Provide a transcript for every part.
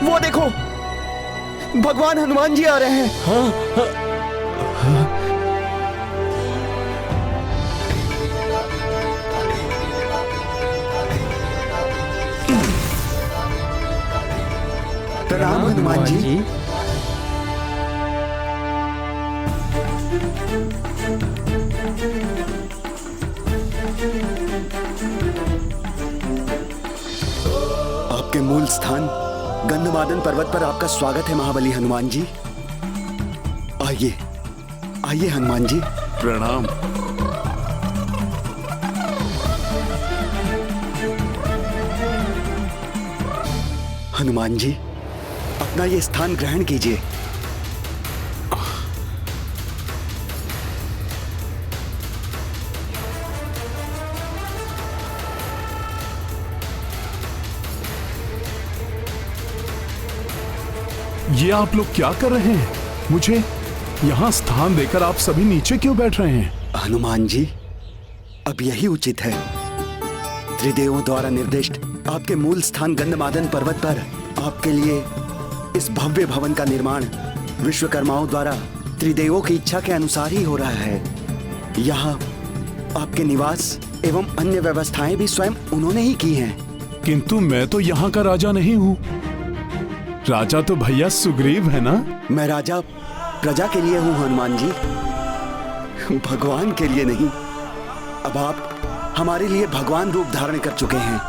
वो देखो, भगवान हनुमान जी आ रहे हैं। प्रणाम हनुमान जी। आपके मूल स्थान गंधमादन पर्वत पर आपका स्वागत है महाबली हनुमान जी। आइए आइए हनुमान जी। प्रणाम। हनुमान जी, अपना ये स्थान ग्रहण कीजिए। ये आप लोग क्या कर रहे हैं? मुझे यहाँ स्थान देकर आप सभी नीचे क्यों बैठ रहे हैं? हनुमान जी, अब यही उचित है। त्रिदेवों द्वारा निर्दिष्ट आपके मूल स्थान गंधमादन पर्वत पर आपके लिए इस भव्य भवन का निर्माण विश्वकर्माओं द्वारा त्रिदेवों की इच्छा के अनुसार ही हो रहा है। यहाँ आपके निवास एवं अन्य व्यवस्थाएं भी स्वयं उन्होंने ही की हैं। किंतु मैं तो यहाँ का राजा नहीं हूँ। राजा तो भैया सुग्रीव है ना? मैं राजा प्रजा के लिए हूँ हनुमान जी, भगवान के लिए नहीं। अब आप हमारे लिए भगवान रूप धारण कर चुके हैं,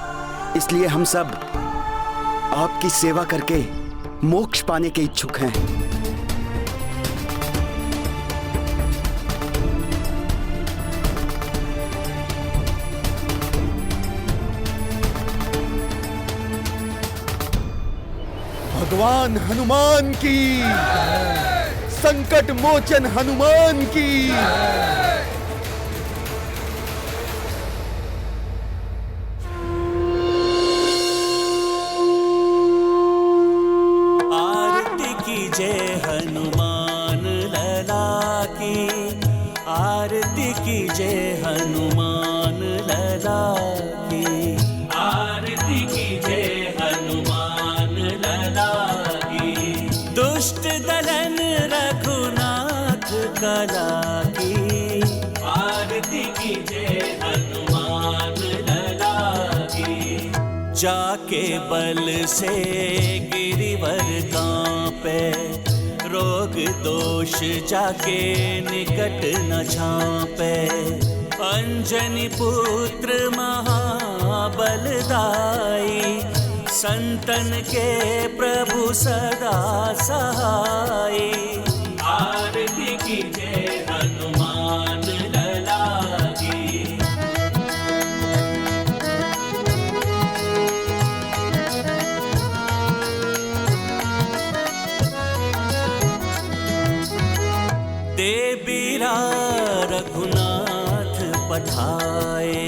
इसलिए हम सब आपकी सेवा करके मोक्ष पाने के इच्छुक हैं। भगवान हनुमान की, संकट मोचन हनुमान की। आरती कीजिए हनुमान लला की, आरती कीजिए हनुमान लला की, आरती कीजिए हनुमान लला की। दुष्ट दलन रघुनाथ कला की, आरती कीजिए हनुमान लला की। जाके बल से गिरिवर कांपे, रोग दोष जाके निकट न झांपे। अंजनी पुत्र महाबलदाई, संतन के प्रभु सदा सहाय। आरती कीजिए हनुमान लला की। देबीरा रघुनाथ पठाए,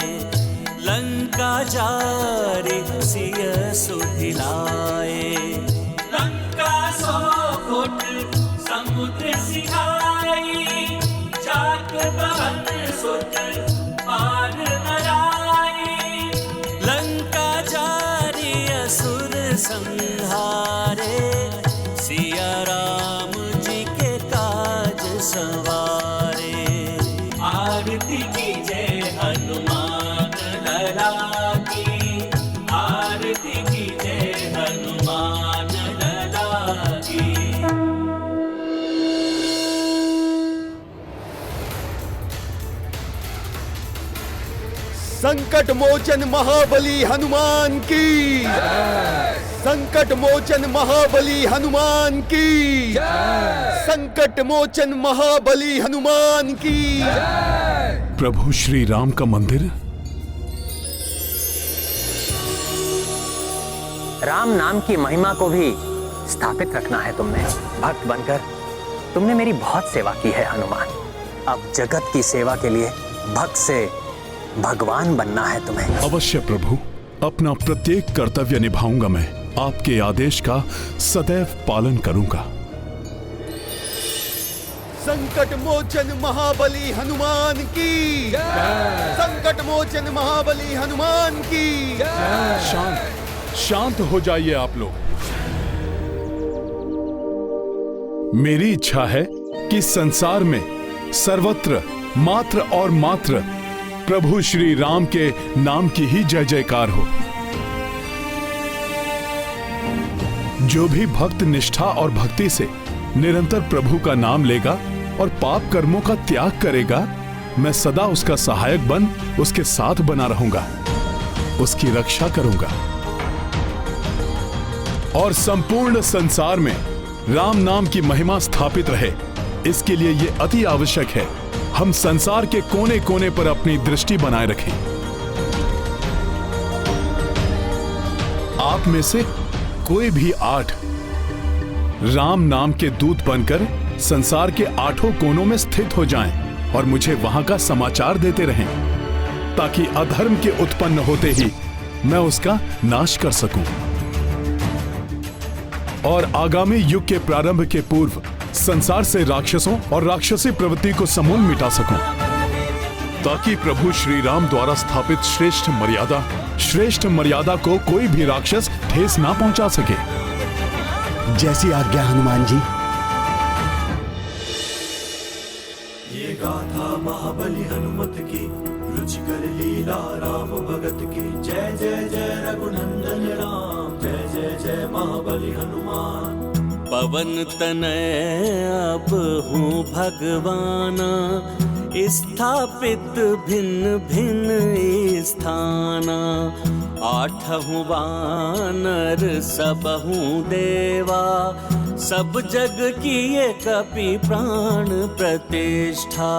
लंका जारी सिय सुधिलाए। लंका सो फुट समुद्र सिखाई, जात बहन सुत पार न जाई। लंका जारी असुर संहारे, सिया राम जी के काज सवारे। आरती कीजिए हनुमान लला की, आरती कीजिए हनुमान लला की। संकट मोचन महाबली हनुमान की, संकट मोचन महाबली हनुमान की, संकट मोचन महाबली हनुमान की। प्रभु श्री राम का मंदिर। राम नाम की महिमा को भी स्थापित रखना है तुमने। भक्त बनकर तुमने मेरी बहुत सेवा की है हनुमान। अब जगत की सेवा के लिए भक्त से भगवान बनना है तुम्हें। अवश्य प्रभु, अपना प्रत्येक कर्तव्य निभाऊंगा। मैं आपके आदेश का सदैव पालन करूंगा। संकट मोचन महाबली हनुमान की, संकट मोचन महाबली हनुमान की। शांत शांत हो जाइए आप लोग। मेरी इच्छा है कि संसार में सर्वत्र मात्र और मात्र प्रभु श्री राम के नाम की ही जय जयकार हो। जो भी भक्त निष्ठा और भक्ति से निरंतर प्रभु का नाम लेगा और पाप कर्मों का त्याग करेगा, मैं सदा उसका सहायक बन उसके साथ बना रहूंगा, उसकी रक्षा करूंगा। और संपूर्ण संसार में राम नाम की महिमा स्थापित रहे, इसके लिए यह अति आवश्यक है हम संसार के कोने कोने पर अपनी दृष्टि बनाए रखें। आप में से कोई भी 8 राम नाम के दूत बनकर संसार के 8 कोनों में स्थित हो जाएं और मुझे वहां का समाचार देते रहें, ताकि अधर्म के उत्पन्न होते ही मैं उसका नाश कर सकूं और आगामी युग के प्रारंभ के पूर्व संसार से राक्षसों और राक्षसी प्रवृत्ति को समूल मिटा सकूं, ताकि प्रभु श्री राम द्वारा स्थापित श्रेष्ठ मर्यादा को कोई भी राक्षस ठेस ना पहुंचा सके। जैसी आज्ञा हनुमान जी। ये गाथा महाबली हनुमत की, रुचिकर लीला राम भगत की। जय जय जय रघुनंदन राम, जय जय जय महाबली हनुमान। पवन तनय अब हूँ भगवाना, स्थापित भिन्न भिन्न स्थाना। 8 वानर सबहु देवा, सब जग किए कपि प्राण प्रतिष्ठा।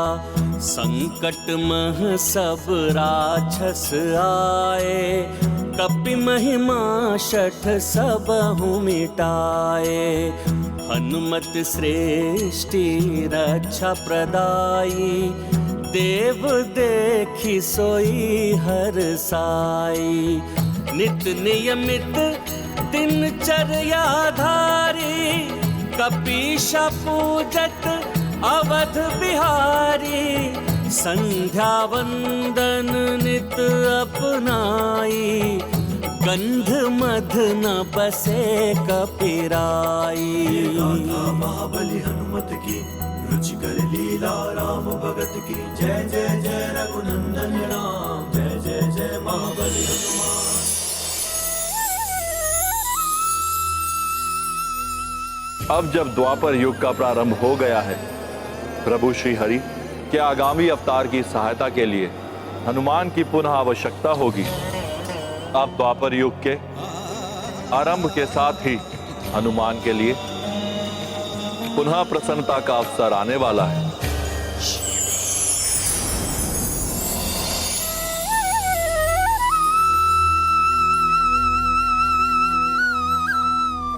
संकट मह सब राक्षस आए, कपि महिमा शठ सबहु मिटाए। हनुमत श्रेष्ठी रक्षा प्रदाई, देव देखी सोई हर साई। नित नियमित दिनचर्या धारी, कपीश पूजत अवध बिहारी। संध्या वंदन नित अपनाई, गंध मध न बसे कपिराई। गाथा महाबली हनुमत की, रुचिकर लीला राम भगत की। जय जय जय रघुनंदन राम, जय जय जय महाबली हनुमान। अब जब द्वापर युग का प्रारंभ हो गया है, प्रभु श्री हरि के आगामी अवतार की सहायता के लिए हनुमान की पुनः आवश्यकता होगी। अब द्वापर युग के आरंभ के साथ ही हनुमान के लिए पुनः प्रसन्नता का अवसर आने वाला है।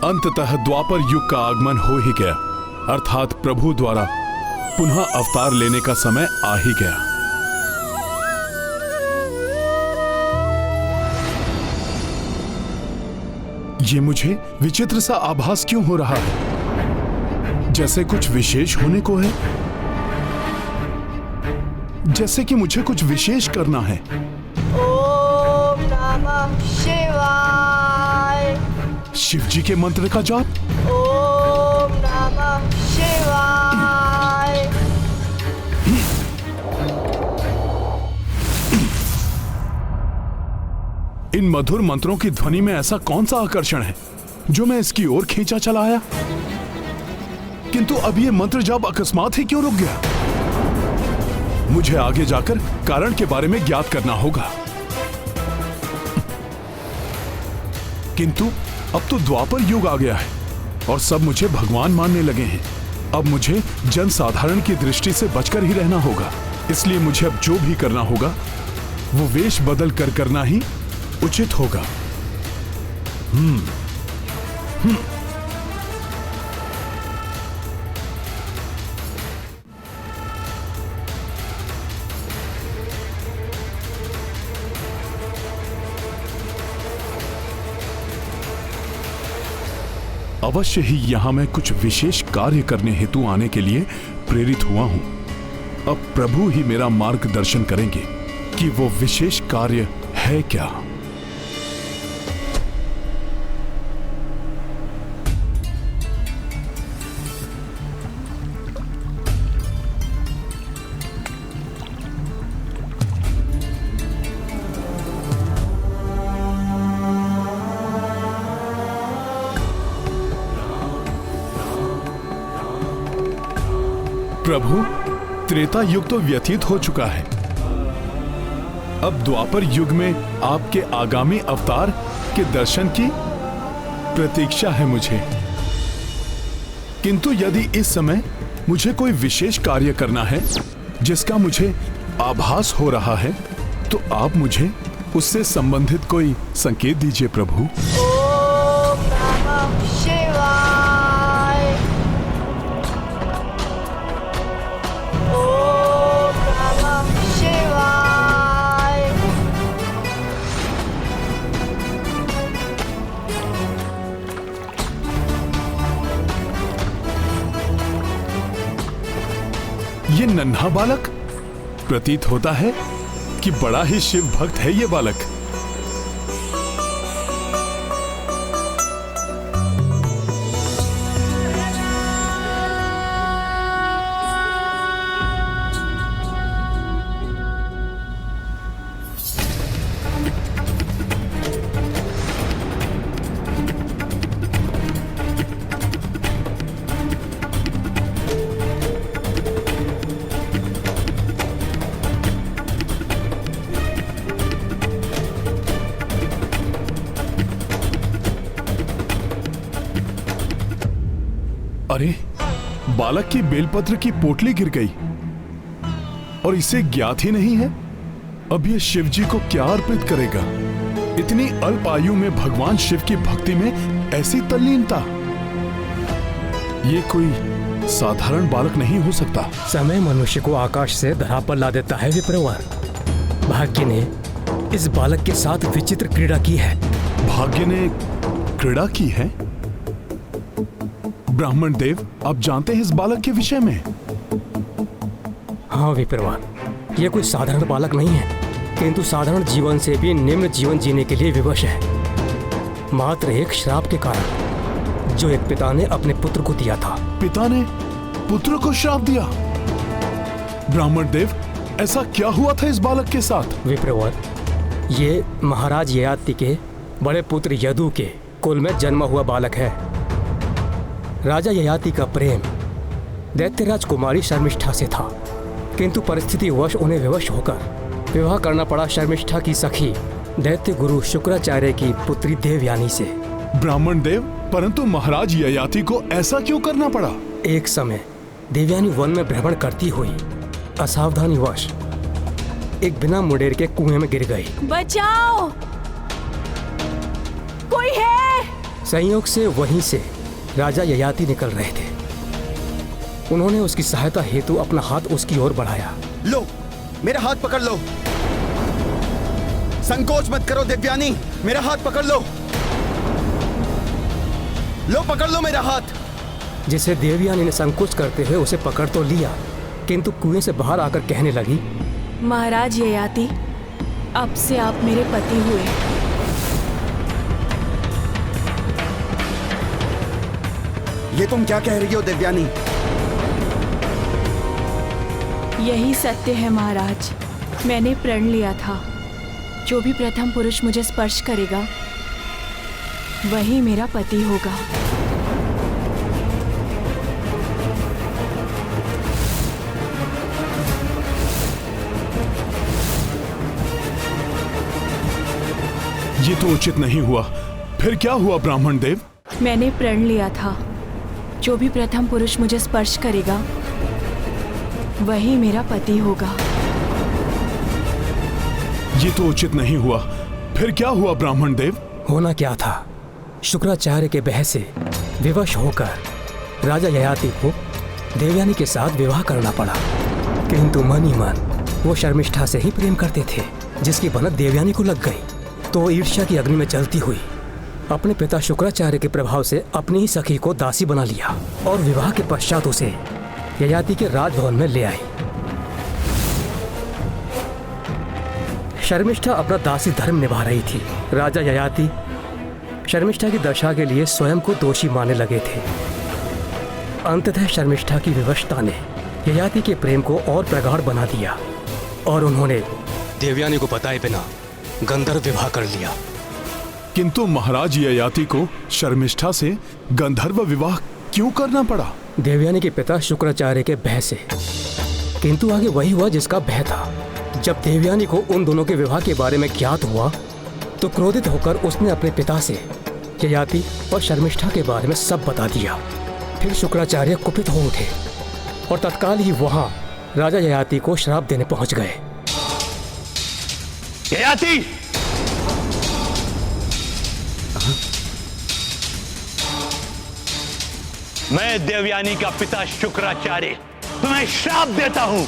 अंततः द्वापर युग का आगमन हो ही गया, अर्थात प्रभु द्वारा पुनः अवतार लेने का समय आ ही गया। ये मुझे विचित्र सा आभास क्यों हो रहा है? जैसे कुछ विशेष होने को है, जैसे कि मुझे कुछ विशेष करना है। ओम नमः शिवाय। शिव जी के मंत्र का जाप। ओम नमः शिवाय। इन मधुर मंत्रों की ध्वनि में ऐसा कौन सा आकर्षण है जो मैं इसकी ओर खींचा चला आया? किंतु अब ये मंत्र जाप अकस्मात ही क्यों रुक गया? मुझे आगे जाकर कारण के बारे में ज्ञात करना होगा। किंतु अब तो द्वापर युग आ गया है और सब मुझे भगवान मानने लगे हैं। अब मुझे जन साधारण की दृष्टि से बचकर ही रहना होगा। इसलिए मुझे अब जो भी करना होगा वो वेश बदल कर करना ही उचित होगा। अवश्य ही यहां मैं कुछ विशेष कार्य करने हेतु आने के लिए प्रेरित हुआ हूं। अब प्रभु ही मेरा मार्गदर्शन करेंगे कि वो विशेष कार्य है क्या। प्रभु, त्रेता युग तो व्यतीत हो चुका है। अब द्वापर युग में आपके आगामी अवतार के दर्शन की प्रतीक्षा है मुझे। किंतु यदि इस समय मुझे कोई विशेष कार्य करना है जिसका मुझे आभास हो रहा है, तो आप मुझे उससे संबंधित कोई संकेत दीजिए प्रभु। ओम नमः शिवाय। ओम नमः शिवाय। ये नन्हा बालक प्रतीत होता है कि बड़ा ही शिव भक्त है ये बालक। अरे, बालक की बेलपत्र की पोटली गिर गई और इसे ज्ञात ही नहीं है अब ये शिव जी को क्या अर्पित करेगा। इतनी अल्प आयु में भगवान शिव की भक्ति में ऐसी तल्लीनता, ये कोई साधारण बालक नहीं हो सकता। समय मनुष्य को आकाश से धरा पर ला देता है विप्रवर। भाग्य ने इस बालक के साथ विचित्र क्रीड़ा की है। भाग्य ने क्रीड़ा की है? ब्राह्मण देव, आप जानते हैं इस बालक के विषय में? हाँ विप्रवर, यह कोई साधारण बालक नहीं है, किंतु साधारण जीवन से भी निम्न जीवन जीने के लिए विवश है। मात्र एक श्राप के कारण जो एक पिता ने अपने पुत्र को दिया था। पिता ने पुत्र को श्राप दिया? ब्राह्मण देव, ऐसा क्या हुआ था इस बालक के साथ? विप्रवर, ये महाराज ययाति के बड़े पुत्र यदु के कुल में जन्मा हुआ बालक है। राजा ययाति का प्रेम दैत्यराज कुमारी शर्मिष्ठा से था, किंतु परिस्थितिवश उन्हें विवश होकर विवाह करना पड़ा शर्मिष्ठा की सखी दैत्य गुरु शुक्राचार्य की पुत्री देवयानी से। ब्राह्मण देव, परंतु महाराज ययाति को ऐसा क्यों करना पड़ा? एक समय देवयानी वन में भ्रमण करती हुई असावधानीवश एक बिना मुंडेर के कुएं में गिर गई। बचाओ, कोई है? संयोग से वहीं से राजा ययाति निकल रहे थे। उन्होंने उसकी सहायता हेतु अपना हाथ उसकी ओर बढ़ाया। लो, मेरा हाथ पकड़ लो। संकोच मत करो देवयानी, मेरा हाथ पकड़ लो। लो, पकड़ लो मेरा हाथ। जिसे देवयानी ने संकोच करते हुए उसे पकड़ तो लिया, किंतु कुएं से बाहर आकर कहने लगी, महाराज ययाति, अब से आप मेरे पति हुए। ये तुम क्या कह रही हो देवयानी? यही सत्य है महाराज। मैंने प्रण लिया था, जो भी प्रथम पुरुष मुझे स्पर्श करेगा वही मेरा पति होगा। ये तो उचित नहीं हुआ। फिर क्या हुआ ब्राह्मण देव? मैंने प्रण लिया था, जो भी प्रथम पुरुष मुझे स्पर्श करेगा वही मेरा पति होगा। ये तो उचित नहीं हुआ। फिर क्या हुआ ब्राह्मण देव? होना क्या था, शुक्राचार्य के बहस से विवश होकर राजा ययाति को देवयानी के साथ विवाह करना पड़ा, किंतु मन ही मन वो शर्मिष्ठा से ही प्रेम करते थे, जिसकी भनक देवयानी को लग गई। तो वो ईर्ष्या की अग्नि में जलती हुई अपने पिता शुक्राचार्य के प्रभाव से अपनी ही सखी को दासी बना लिया और विवाह के पश्चात उसे ययाति के राजभवन में ले आई। शर्मिष्ठा अपना दासी धर्म निभा रही थी। राजा ययाति शर्मिष्ठा की दशा के लिए स्वयं को दोषी मानने लगे थे। अंततः शर्मिष्ठा की विवशता ने ययाति के प्रेम को और प्रगाढ़ बना दिया और उन्होंने देवयानी को बताए बिना गंधर्व विवाह कर लिया। किंतु महाराज ययाति को शर्मिष्ठा से गंधर्व विवाह क्यों करना पड़ा? देवयानी के पिता शुक्राचार्य के भय से, किंतु आगे वही हुआ जिसका भय था। जब देवयानी को उन दोनों के विवाह के बारे में ज्ञात हुआ तो क्रोधित होकर उसने अपने पिता से ययाति और शर्मिष्ठा के बारे में सब बता दिया। फिर शुक्राचार्य कुपित हो उठे और तत्काल ही वहां राजा ययाति को श्राप देने पहुंच गए। ययाति, मैं देवयानी का पिता शुक्राचार्य तुम्हें श्राप देता हूं।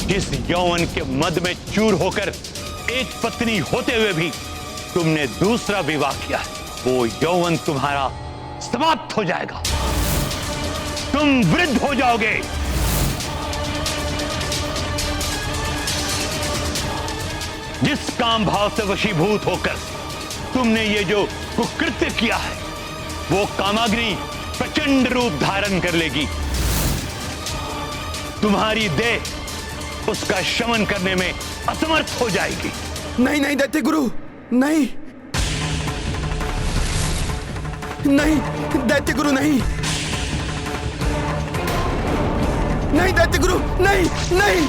जिस यौवन के मद में चूर होकर एक पत्नी होते हुए भी तुमने दूसरा विवाह किया, वो यौवन तुम्हारा समाप्त हो जाएगा। तुम वृद्ध हो जाओगे। जिस काम भाव से वशीभूत होकर तुमने ये जो कुकृत्य किया है, वो कामाग्नि प्रचंड रूप धारण कर लेगी। तुम्हारी देह उसका शमन करने में असमर्थ हो जाएगी। नहीं नहीं दैत्य गुरु, नहीं नहीं दैत्य गुरु, नहीं नहीं दैत्य गुरु, नहीं नहीं।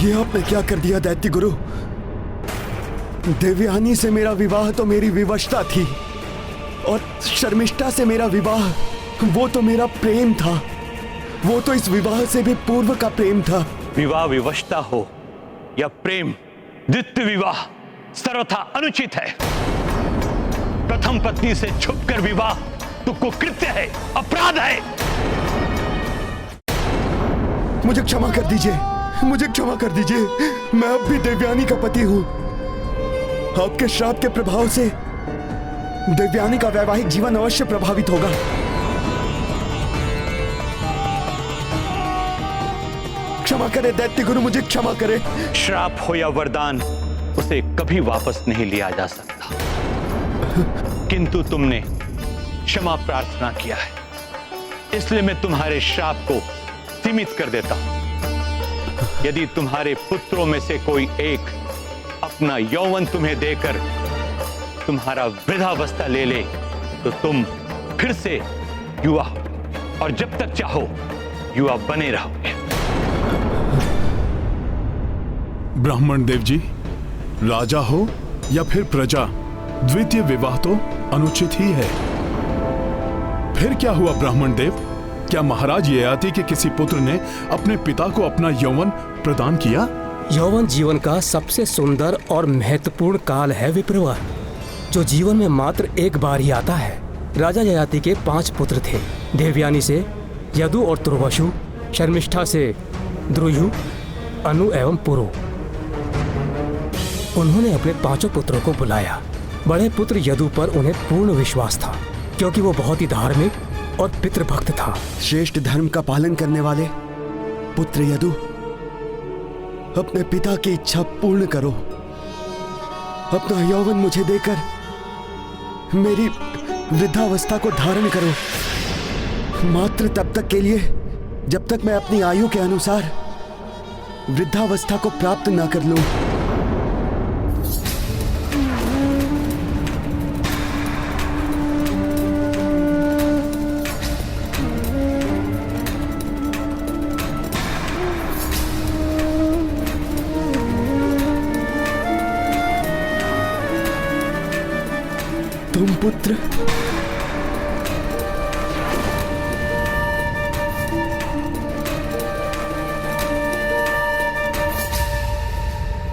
ये आपने क्या कर दिया दैत्य गुरु? देवयानी से मेरा विवाह तो मेरी विवशता थी, और शर्मिष्ठा से मेरा विवाह वो तो मेरा प्रेम था। वो तो इस विवाह से भी पूर्व का प्रेम था। विवाह विवशता हो या प्रेम, द्वितीय विवाह सर्वथा अनुचित है। प्रथम पत्नी से छुपकर विवाह तो कुकृत्य है, अपराध है। मुझे क्षमा कर दीजिए, मुझे क्षमा कर दीजिए। मैं अब भी देवयानी का पति हूं। आपके श्राप के प्रभाव से देवयानी का वैवाहिक जीवन अवश्य प्रभावित होगा। क्षमा करे दैत्य गुरु, मुझे क्षमा करे। श्राप हो या वरदान, उसे कभी वापस नहीं लिया जा सकता, किंतु तुमने क्षमा प्रार्थना किया है, इसलिए मैं तुम्हारे श्राप को सीमित कर देता हूं। यदि तुम्हारे पुत्रों में से कोई एक अपना यौवन तुम्हें देकर तुम्हारा वृद्धावस्था ले ले, तो तुम फिर से युवा हो, और जब तक चाहो युवा बने रहोगे। ब्राह्मण देव जी, राजा हो या फिर प्रजा, द्वितीय विवाह तो अनुचित ही है। फिर क्या हुआ ब्राह्मण देव? क्या महाराज ययाति के किसी पुत्र ने अपने पिता को अपना यौवन प्रदान किया? यौवन जीवन का सबसे सुंदर और महत्वपूर्ण काल है विप्रवर, जो जीवन में मात्र एक बार ही आता है। राजा ययाति के 5 पुत्र थे। देवयानी से यदु और तुर्वशु, शर्मिष्ठा से द्रुयु, अनु एवं पुरु। उन्होंने अपने 5 पुत्रों को बुलाया। बड़े पुत्र यदु पर उन्हें पूर्ण विश्वास था, क्योंकि वो बहुत ही धार्मिक और पितृभक्त था। श्रेष्ठ धर्म का पालन करने वाले पुत्र यदु, अपने पिता की इच्छा पूर्ण करो। अपना यौवन मुझे देकर मेरी वृद्धावस्था को धारण करो, मात्र तब तक के लिए जब तक मैं अपनी आयु के अनुसार वृद्धावस्था को प्राप्त न कर लूं। तुम पुत्र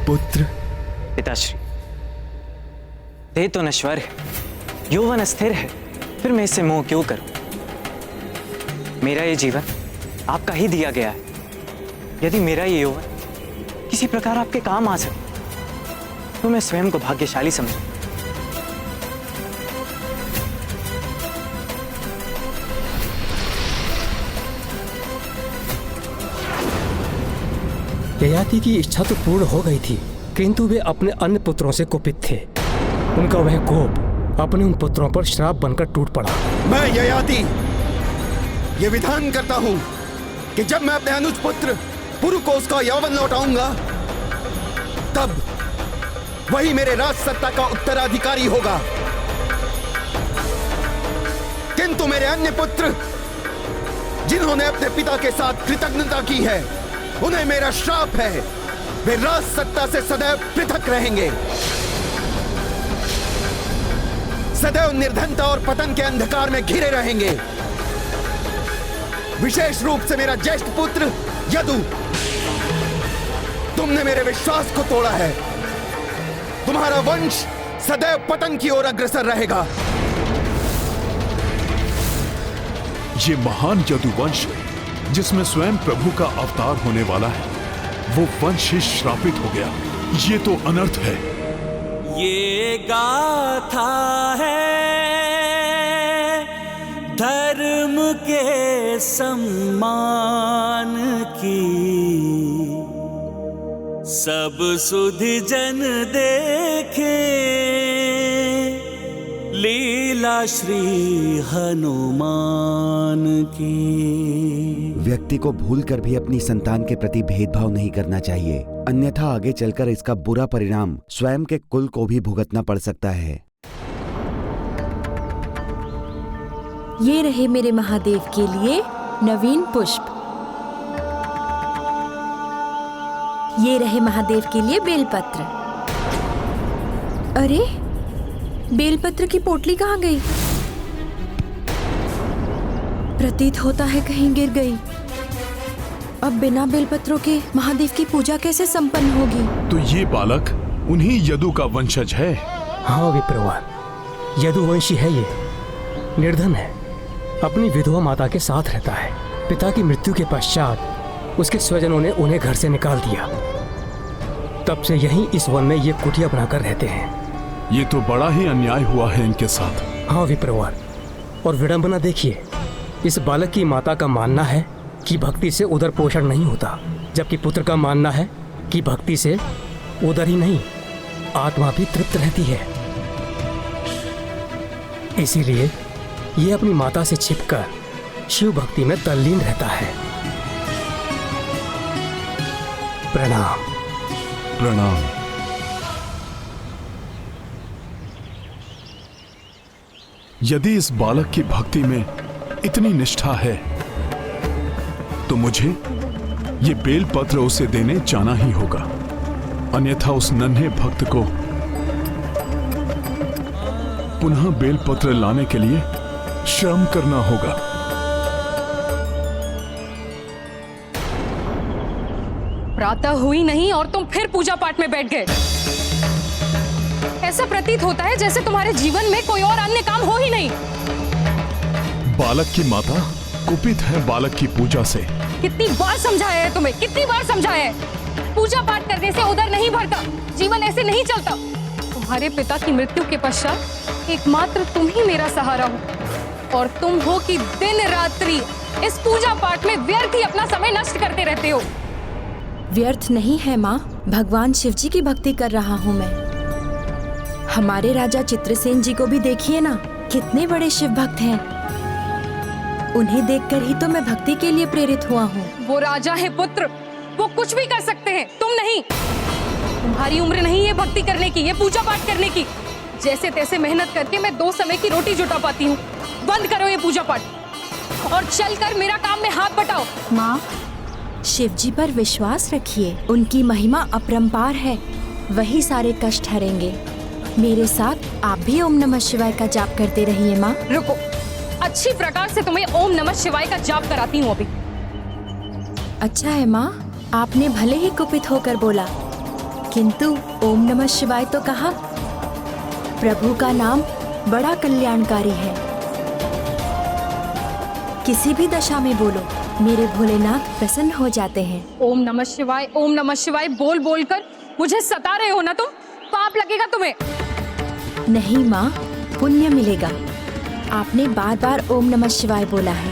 पुत्र पिताश्री, देह तो नश्वर है, यौवन स्थिर है, फिर मैं इससे मोह क्यों करूं? मेरा ये जीवन आपका ही दिया गया है। यदि मेरा ये यौवन किसी प्रकार आपके काम आ सके तो मैं स्वयं को भाग्यशाली समझूं। ययाति की इच्छा तो पूर्ण हो गई थी, किंतु वे अपने अन्य पुत्रों से कुपित थे। उनका वह कोप अपने उन पुत्रों पर श्राप बनकर टूट पड़ा। मैं ययाति ये विधान करता हूं कि जब मैं अपने अनुज पुत्र पुरु को उसका यौवन लौटाऊंगा, तब वही मेरे राज सत्ता का उत्तराधिकारी होगा। किंतु मेरे अन्य पुत्र जिन्होंने अपने पिता के साथ कृतज्ञता की है, उन्हें मेरा श्राप है, वे राज सत्ता से सदैव पृथक रहेंगे, सदैव निर्धनता और पतन के अंधकार में घिरे रहेंगे। विशेष रूप से मेरा ज्येष्ठ पुत्र यदु, तुमने मेरे विश्वास को तोड़ा है। तुम्हारा वंश सदैव पतन की ओर अग्रसर रहेगा। ये महान यदुवंश जिसमें स्वयं प्रभु का अवतार होने वाला है, वो वंश ही श्रापित हो गया। ये तो अनर्थ है। ये गाथा है धर्म के सम्मान की, सब सुधि जन देखे लीला श्री हनुमान की। व्यक्ति को भूलकर भी अपनी संतान के प्रति भेदभाव नहीं करना चाहिए, अन्यथा आगे चलकर इसका बुरा परिणाम स्वयं के कुल को भी भुगतना पड़ सकता है। ये रहे मेरे महादेव के लिए नवीन पुष्प। ये रहे महादेव के लिए बेलपत्र। अरे, बेलपत्र की पोटली कहाँ गई? प्रतीत होता है कहीं गिर गई। अब बिना बेलपत्रों के महादेव की पूजा कैसे संपन्न होगी? तो ये बालक उन्हीं यदु का वंशज है। हाँ विप्रवर, यदुवंशी है ये। निर्धन है, अपनी विधवा माता के साथ रहता है। पिता की मृत्यु के पश्चात उसके स्वजनों ने उन्हें घर से निकाल दिया। तब से यहीं इस वन में ये कुटिया बनाकर रहते हैं। ये तो बड़ा ही अन्याय हुआ है इनके साथ। हाँ विप्रवर, और विडंबना देखिए, इस बालक की माता का मानना है कि भक्ति से उदर पोषण नहीं होता, जबकि पुत्र का मानना है कि भक्ति से उदर ही नहीं, आत्मा भी तृप्त रहती है। इसीलिए ये अपनी माता से छिपकर शिव भक्ति में तल्लीन रहता है। प्रणाम। प्रणाम। यदि इस बालक की भक्ति में इतनी निष्ठा है, तो मुझे ये बेलपत्र उसे देने जाना ही होगा, अन्यथा उस नन्हे भक्त को पुनः बेलपत्र लाने के लिए श्रम करना होगा। प्रातः हुई नहीं और तुम फिर पूजा पाठ में बैठ गए। ऐसा प्रतीत होता है जैसे तुम्हारे जीवन में कोई और अन्य काम हो ही नहीं। बालक की माता कुपित है बालक की पूजा से। कितनी बार समझाया है तुम्हें, कितनी बार समझाया है। पूजा पाठ करने से उदर नहीं भरता, जीवन ऐसे नहीं चलता। तुम्हारे पिता की मृत्यु के पश्चात एकमात्र तुम ही मेरा सहारा हो, और तुम हो कि दिन रात्रि इस पूजा पाठ में व्यर्थ ही अपना समय नष्ट करते रहते हो। व्यर्थ नहीं है माँ, भगवान शिव जी की भक्ति कर रहा हूँ मैं। हमारे राजा चित्रसेन जी को भी देखिए ना, कितने बड़े शिव भक्त हैं। उन्हें देखकर ही तो मैं भक्ति के लिए प्रेरित हुआ हूँ। वो राजा है पुत्र, वो कुछ भी कर सकते हैं, तुम नहीं। तुम्हारी उम्र नहीं है भक्ति करने की, ये पूजा पाठ करने की। जैसे तैसे मेहनत करके मैं 2 समय की रोटी जुटा पाती हूँ। बंद करो ये पूजा पाठ और चलकर मेरा काम में हाथ बटाओ। माँ, शिव जी पर विश्वास रखिए, उनकी महिमा अपरंपार है, वही सारे कष्ट हरेंगे। मेरे साथ आप भी ओम नमः शिवाय का जाप करते रहिए माँ। रुको, अच्छी प्रकार से तुम्हें ओम नमः शिवाय का जाप कराती हूँ अभी। अच्छा है माँ, आपने भले ही कुपित होकर बोला, किंतु ओम नमः शिवाय तो कहा। प्रभु का नाम बड़ा कल्याणकारी है। किसी भी दशा में बोलो, मेरे भोलेनाथ प्रसन्न हो जाते हैं। ओम नमः शिवाय बोल बोल कर मुझे सता रहे हो ना तुम। पाप लगेगा तुम्हें। नहीं माँ, पुण्य मिलेगा। आपने बार बार ओम नमः शिवाय बोला है।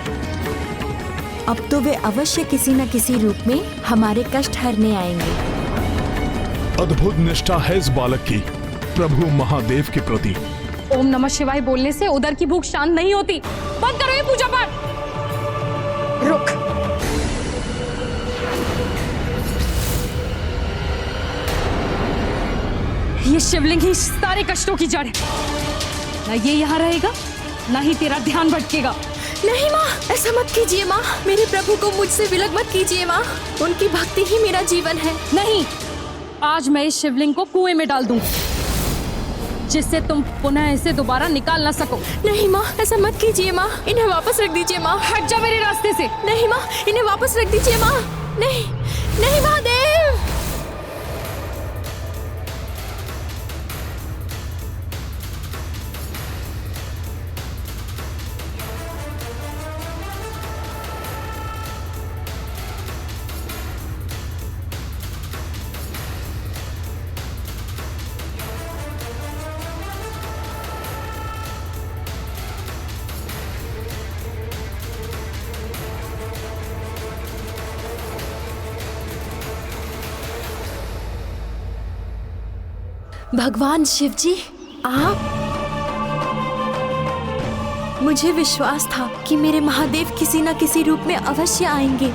अब तो वे अवश्य किसी न किसी रूप में हमारे कष्ट हरने आएंगे। अद्भुत निष्ठा है इस बालक की। प्रभु महादेव के प्रति। ओम नमः शिवाय बोलने से उधर की भूख शांत नहीं होती। बंद करो ये पूजा पाठ। रुक। ये शिवलिंग ही सारे कष्टों की जड़ है। ना ये यहाँ रहेगा, ना ही तेरा ध्यान भटकेगा। नहीं माँ, ऐसा मत कीजिए माँ। मेरे प्रभु को मुझसे विलग मत कीजिए माँ। उनकी भक्ति ही मेरा जीवन है। नहीं, आज मैं इस शिवलिंग को कुएं में डाल दूं, जिससे तुम पुनः इसे दोबारा निकाल ना सको। नहीं माँ, ऐसा मत कीजिए माँ। इन्हें वापस रख दीजिए माँ। हट जा मेरे रास्ते से। नहीं माँ, इन्हें वापस रख दीजिए माँ। नहीं, नहीं महादेव। भगवान शिव जी, आप। मुझे विश्वास था कि मेरे महादेव किसी न किसी रूप में अवश्य आएंगे।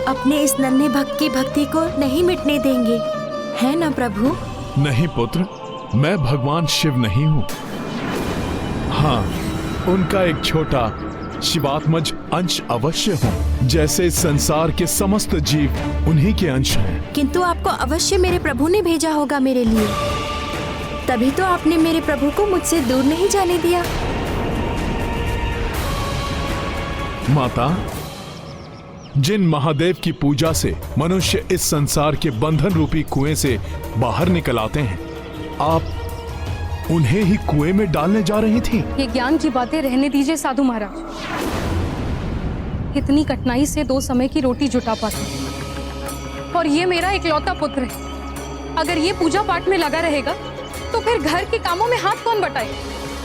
अपने इस नन्हे भक्त की भक्ति को नहीं मिटने देंगे, है ना प्रभु? नहीं पुत्र, मैं भगवान शिव नहीं हूँ। हाँ, उनका एक छोटा शिवात्मज अंश अवश्य हूँ, जैसे संसार के समस्त जीव उन्हीं के अंश हैं। किंतु आपको अवश्य मेरे प्रभु ने भेजा होगा मेरे लिए, तभी तो आपने मेरे प्रभु को मुझसे दूर नहीं जाने दिया। माता, जिन महादेव की पूजा से मनुष्य इस संसार के बंधन रूपी कुएं से बाहर निकल आते हैं, आप उन्हें ही कुएं में डालने जा रही थी। ये ज्ञान की बातें रहने दीजिए साधु महाराज। इतनी कठिनाई से 2 समय की रोटी जुटा पाते, और ये मेरा इकलौता पुत्र है। अगर ये पूजा पाठ में लगा रहेगा तो फिर घर के कामों में हाथ कौन बटाएगा?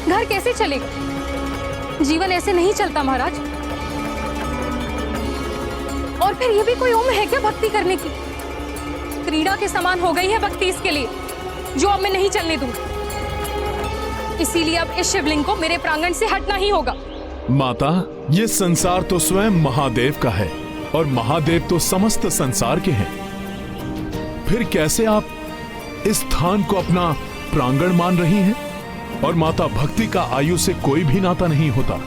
घर कैसे चलेगा? जीवन ऐसे नहीं चलता महाराज। और फिर ये भी कोई उम्र है क्या भक्ति करने की? क्रीड़ा के समान हो गई है भक्ति इसके लिए, जो अब मैं नहीं चलने दूंगा। इसीलिए अब इस शिवलिंग को मेरे प्रांगण से हटना ही होगा। माता, ये संसार तो स्वयं महादेव का है, और महादेव तो समस्त संसार के हैं। फिर कैसे आप इस स्थान को अपना प्रांगण मान रही हैं? और माता, भक्ति का आयु से कोई भी नाता नहीं होता।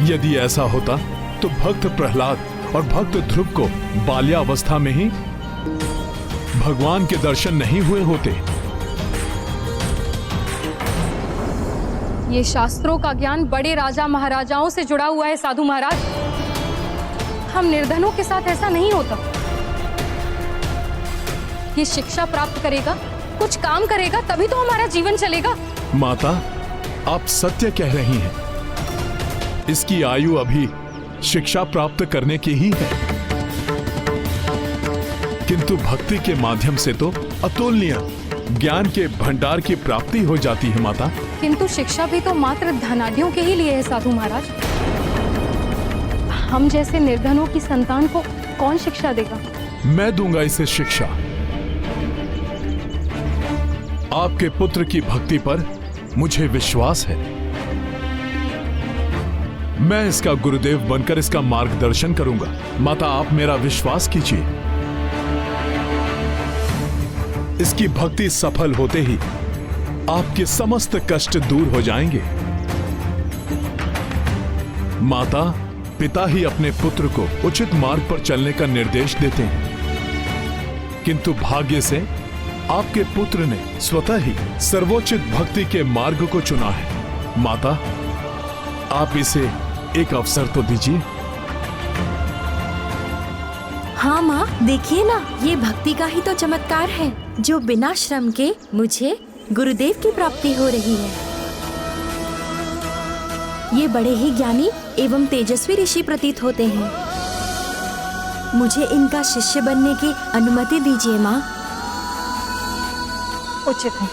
यदि ऐसा होता तो भक्त प्रहलाद और भक्त ध्रुव को बाल्यावस्था में ही भगवान के दर्शन नहीं हुए होते। ये शास्त्रों का ज्ञान बड़े राजा महाराजाओं से जुड़ा हुआ है साधु महाराज। हम निर्धनों के साथ ऐसा नहीं होता। ये शिक्षा प्राप्त करेगा, कुछ काम करेगा, तभी तो हमारा जीवन चलेगा। माता, आप सत्य कह रही हैं। इसकी आयु अभी शिक्षा प्राप्त करने की ही है, किंतु भक्ति के माध्यम से तो अतुलनीय ज्ञान के भंडार की प्राप्ति हो जाती है माता। किंतु शिक्षा भी तो मात्र धनाढ्यों के ही लिए है साधु महाराज। हम जैसे निर्धनों की संतान को कौन शिक्षा देगा? मैं दूंगा इसे शिक्षा। आपके पुत्र की भक्ति पर मुझे विश्वास है। मैं इसका गुरुदेव बनकर इसका मार्गदर्शन करूंगा। माता, आप मेरा विश्वास कीजिए। इसकी भक्ति सफल होते ही आपके समस्त कष्ट दूर हो जाएंगे। माता, पिता ही अपने पुत्र को उचित मार्ग पर चलने का निर्देश देते हैं, किंतु भाग्य से आपके पुत्र ने स्वतः ही सर्वोचित भक्ति के मार्ग को चुना है। माता, आप इसे एक अवसर तो दीजिए। हाँ माँ, देखिए ना, ये भक्ति का ही तो चमत्कार है, जो बिना श्रम के मुझे गुरुदेव की प्राप्ति हो रही है। ये बड़े ही ज्ञानी एवं तेजस्वी ऋषि प्रतीत होते हैं। मुझे इनका शिष्य बनने की अनुमति दीजिए माँ। उचित है।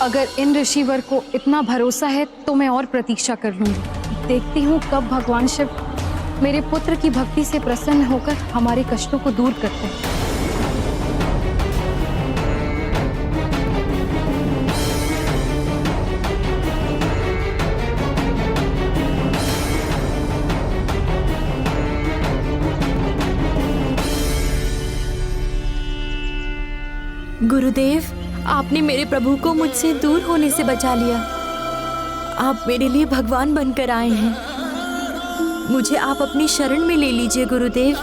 अगर इन ऋषिवर को इतना भरोसा है तो मैं और प्रतीक्षा कर लूंगी। देखती हूँ कब भगवान शिव मेरे पुत्र की भक्ति से प्रसन्न होकर हमारे कष्टों को दूर करते हैं। गुरुदेव, आपने मेरे प्रभु को मुझसे दूर होने से बचा लिया। आप मेरे लिए भगवान बनकर आए हैं। मुझे आप अपनी शरण में ले लीजिए गुरुदेव।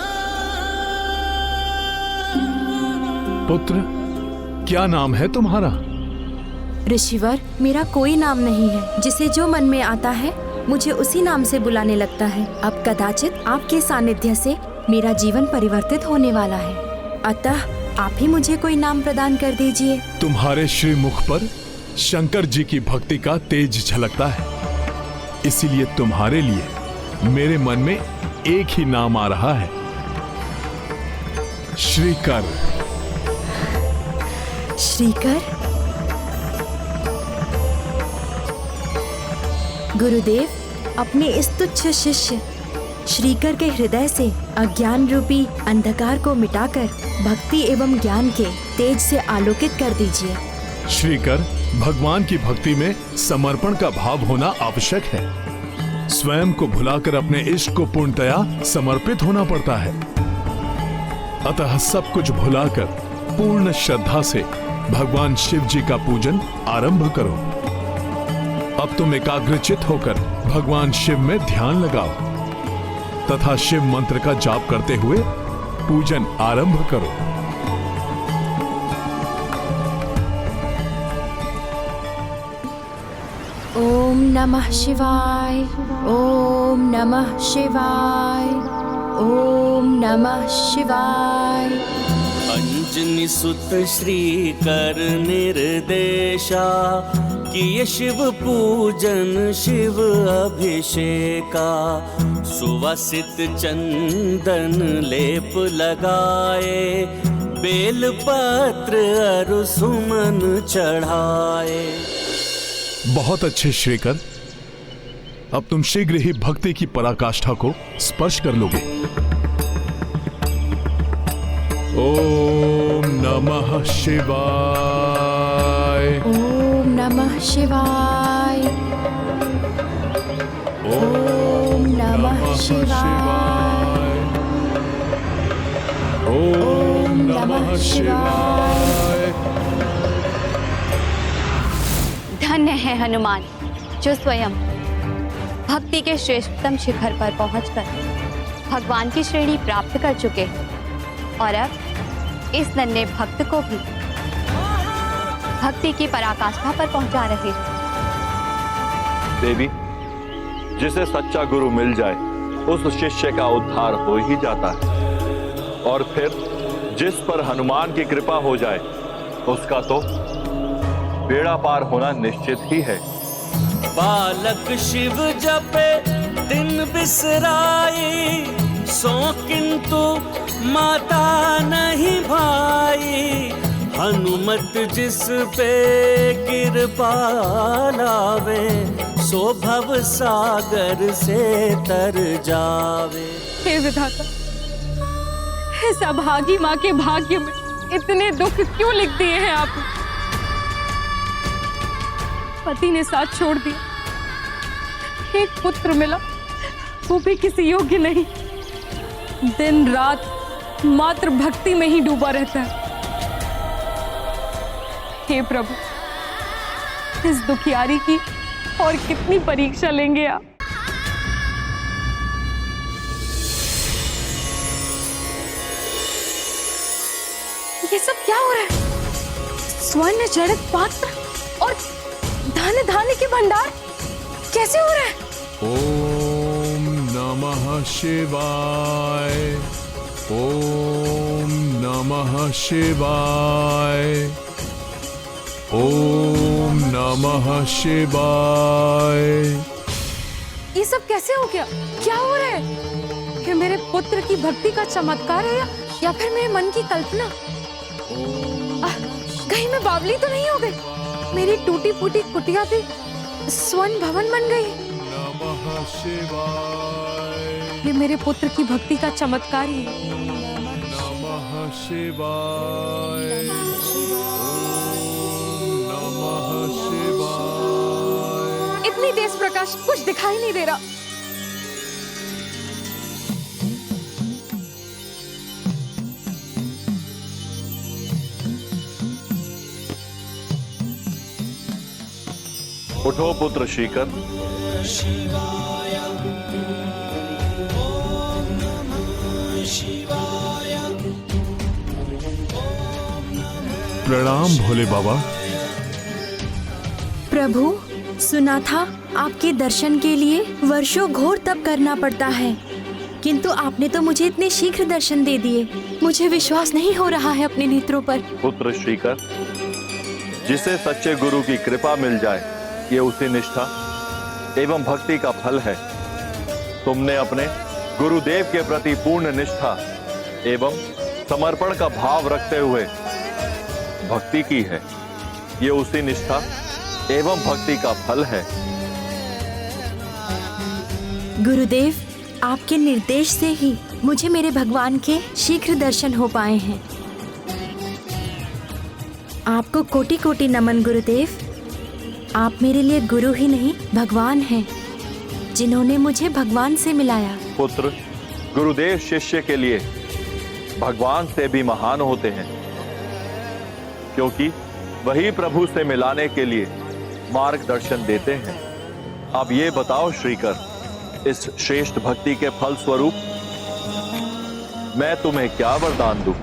पुत्र, क्या नाम है तुम्हारा? ऋषिवर, मेरा कोई नाम नहीं है। जिसे जो मन में आता है मुझे उसी नाम से बुलाने लगता है। अब कदाचित आपके सानिध्य से मेरा जीवन परिवर्तित होने वाला है, अतः आप ही मुझे कोई नाम प्रदान कर दीजिए। तुम्हारे श्रीमुख पर शंकर जी की भक्ति का तेज झलकता है, इसीलिए तुम्हारे लिए मेरे मन में एक ही नाम आ रहा है, श्रीकर। श्रीकर? गुरुदेव, अपने इस तुच्छ शिष्य श्रीकर के हृदय से अज्ञान रूपी अंधकार को मिटाकर भक्ति एवं ज्ञान के तेज से आलोकित कर दीजिए। श्रीकर, भगवान की भक्ति में समर्पण का भाव होना आवश्यक है। स्वयं को भुलाकर अपने इष्ट को पूर्णतया समर्पित होना पड़ता है। अतः सब कुछ भुलाकर पूर्ण श्रद्धा से भगवान शिव जी का पूजन आरंभ करो। अब तुम एकाग्रचित होकर भगवान शिव में ध्यान लगाओ तथा शिव मंत्र का जाप करते हुए पूजन आरंभ करो। ओम नमः शिवाय, ओम नमः शिवाय, ओम नमः शिवाय। अंजनी सुत श्रीकर निर्देशा, किए शिव पूजन शिव अभिषेका। सुवासित चंदन लेप लगाए, बेल पत्र अरु सुमन चढ़ाए। बहुत अच्छे श्रीकर, अब तुम शीघ्र ही भक्ति की पराकाष्ठा को स्पर्श कर लोगे। ओम नमः शिवाय, ओम नमः शिवाय, ओम नमः शिवाय, ओम नमः शिवाय। धन्य है हनुमान, जो स्वयं भक्ति के श्रेष्ठतम शिखर पर पहुंचकर भगवान की श्रेणी प्राप्त कर चुके और अब इस नन्हे भक्त को भी भक्ति की पराकाष्ठा पर पहुंचा रहे हैं। देवी, जिसे सच्चा गुरु मिल जाए उस शिष्य का उद्धार हो ही जाता है, और फिर जिस पर हनुमान की कृपा हो जाए उसका तो बेड़ा पार होना निश्चित ही है। बालक शिव जपे दिन बिसराई, सो किंतु माता नहीं भाई। हनुमत जिस पे कृपा लावे, सो भव सागर से तर जावे। हे विधाता, इस अभागी माँ के भाग्य में इतने दुख क्यों लिख दिए हैं आपने? पति ने साथ छोड़ दिया, एक पुत्र मिला, वो भी किसी योग्य नहीं, दिन रात मात्र भक्ति में ही डूबा रहता है। हे प्रभु, इस दुखियारी की और कितनी परीक्षा लेंगे आप? ये सब क्या हो रहा है? स्वर्ण जड़त पात्र और धन धान्य के भंडार कैसे हो रहा है? ओम नमः शिवाय, ओम नमः शिवाय, ओम नमः शिवाय। ये सब कैसे हो गया? क्या हो रहा है? ये मेरे पुत्र की भक्ति का चमत्कार है या फिर मेरे मन की कल्पना? कहीं मैं बावली तो नहीं हो गई? मेरी टूटी फूटी कुटिया भी स्वर्ण भवन बन गई। नमः शिवाय, ये मेरे पुत्र की भक्ति का चमत्कार ही है। नमः शिवाय, नमः शिवाय। इतनी तेज प्रकाश, कुछ दिखाई नहीं दे रहा। उठो पुत्र श्रीकर। प्रणाम भोले बाबा। प्रभु, सुना था आपके दर्शन के लिए वर्षों घोर तप करना पड़ता है, किंतु आपने तो मुझे इतने शीघ्र दर्शन दे दिए। मुझे विश्वास नहीं हो रहा है अपने नेत्रों पर। पुत्र श्रीकर, जिसे सच्चे गुरु की कृपा मिल जाए, ये उसी निष्ठा एवं भक्ति का फल है। तुमने अपने गुरुदेव के प्रति पूर्ण निष्ठा एवं समर्पण का भाव रखते हुए भक्ति की है। ये उसी निष्ठा एवं भक्ति का फल है। गुरुदेव, आपके निर्देश से ही मुझे मेरे भगवान के शीघ्र दर्शन हो पाए हैं। आपको कोटि कोटि नमन गुरुदेव। आप मेरे लिए गुरु ही नहीं भगवान हैं, जिन्होंने मुझे भगवान से मिलाया। पुत्र, गुरुदेव शिष्य के लिए भगवान से भी महान होते हैं, क्योंकि वही प्रभु से मिलाने के लिए मार्गदर्शन देते हैं। अब ये बताओ श्रीकर, इस श्रेष्ठ भक्ति के फल स्वरूप मैं तुम्हें क्या वरदान दूं?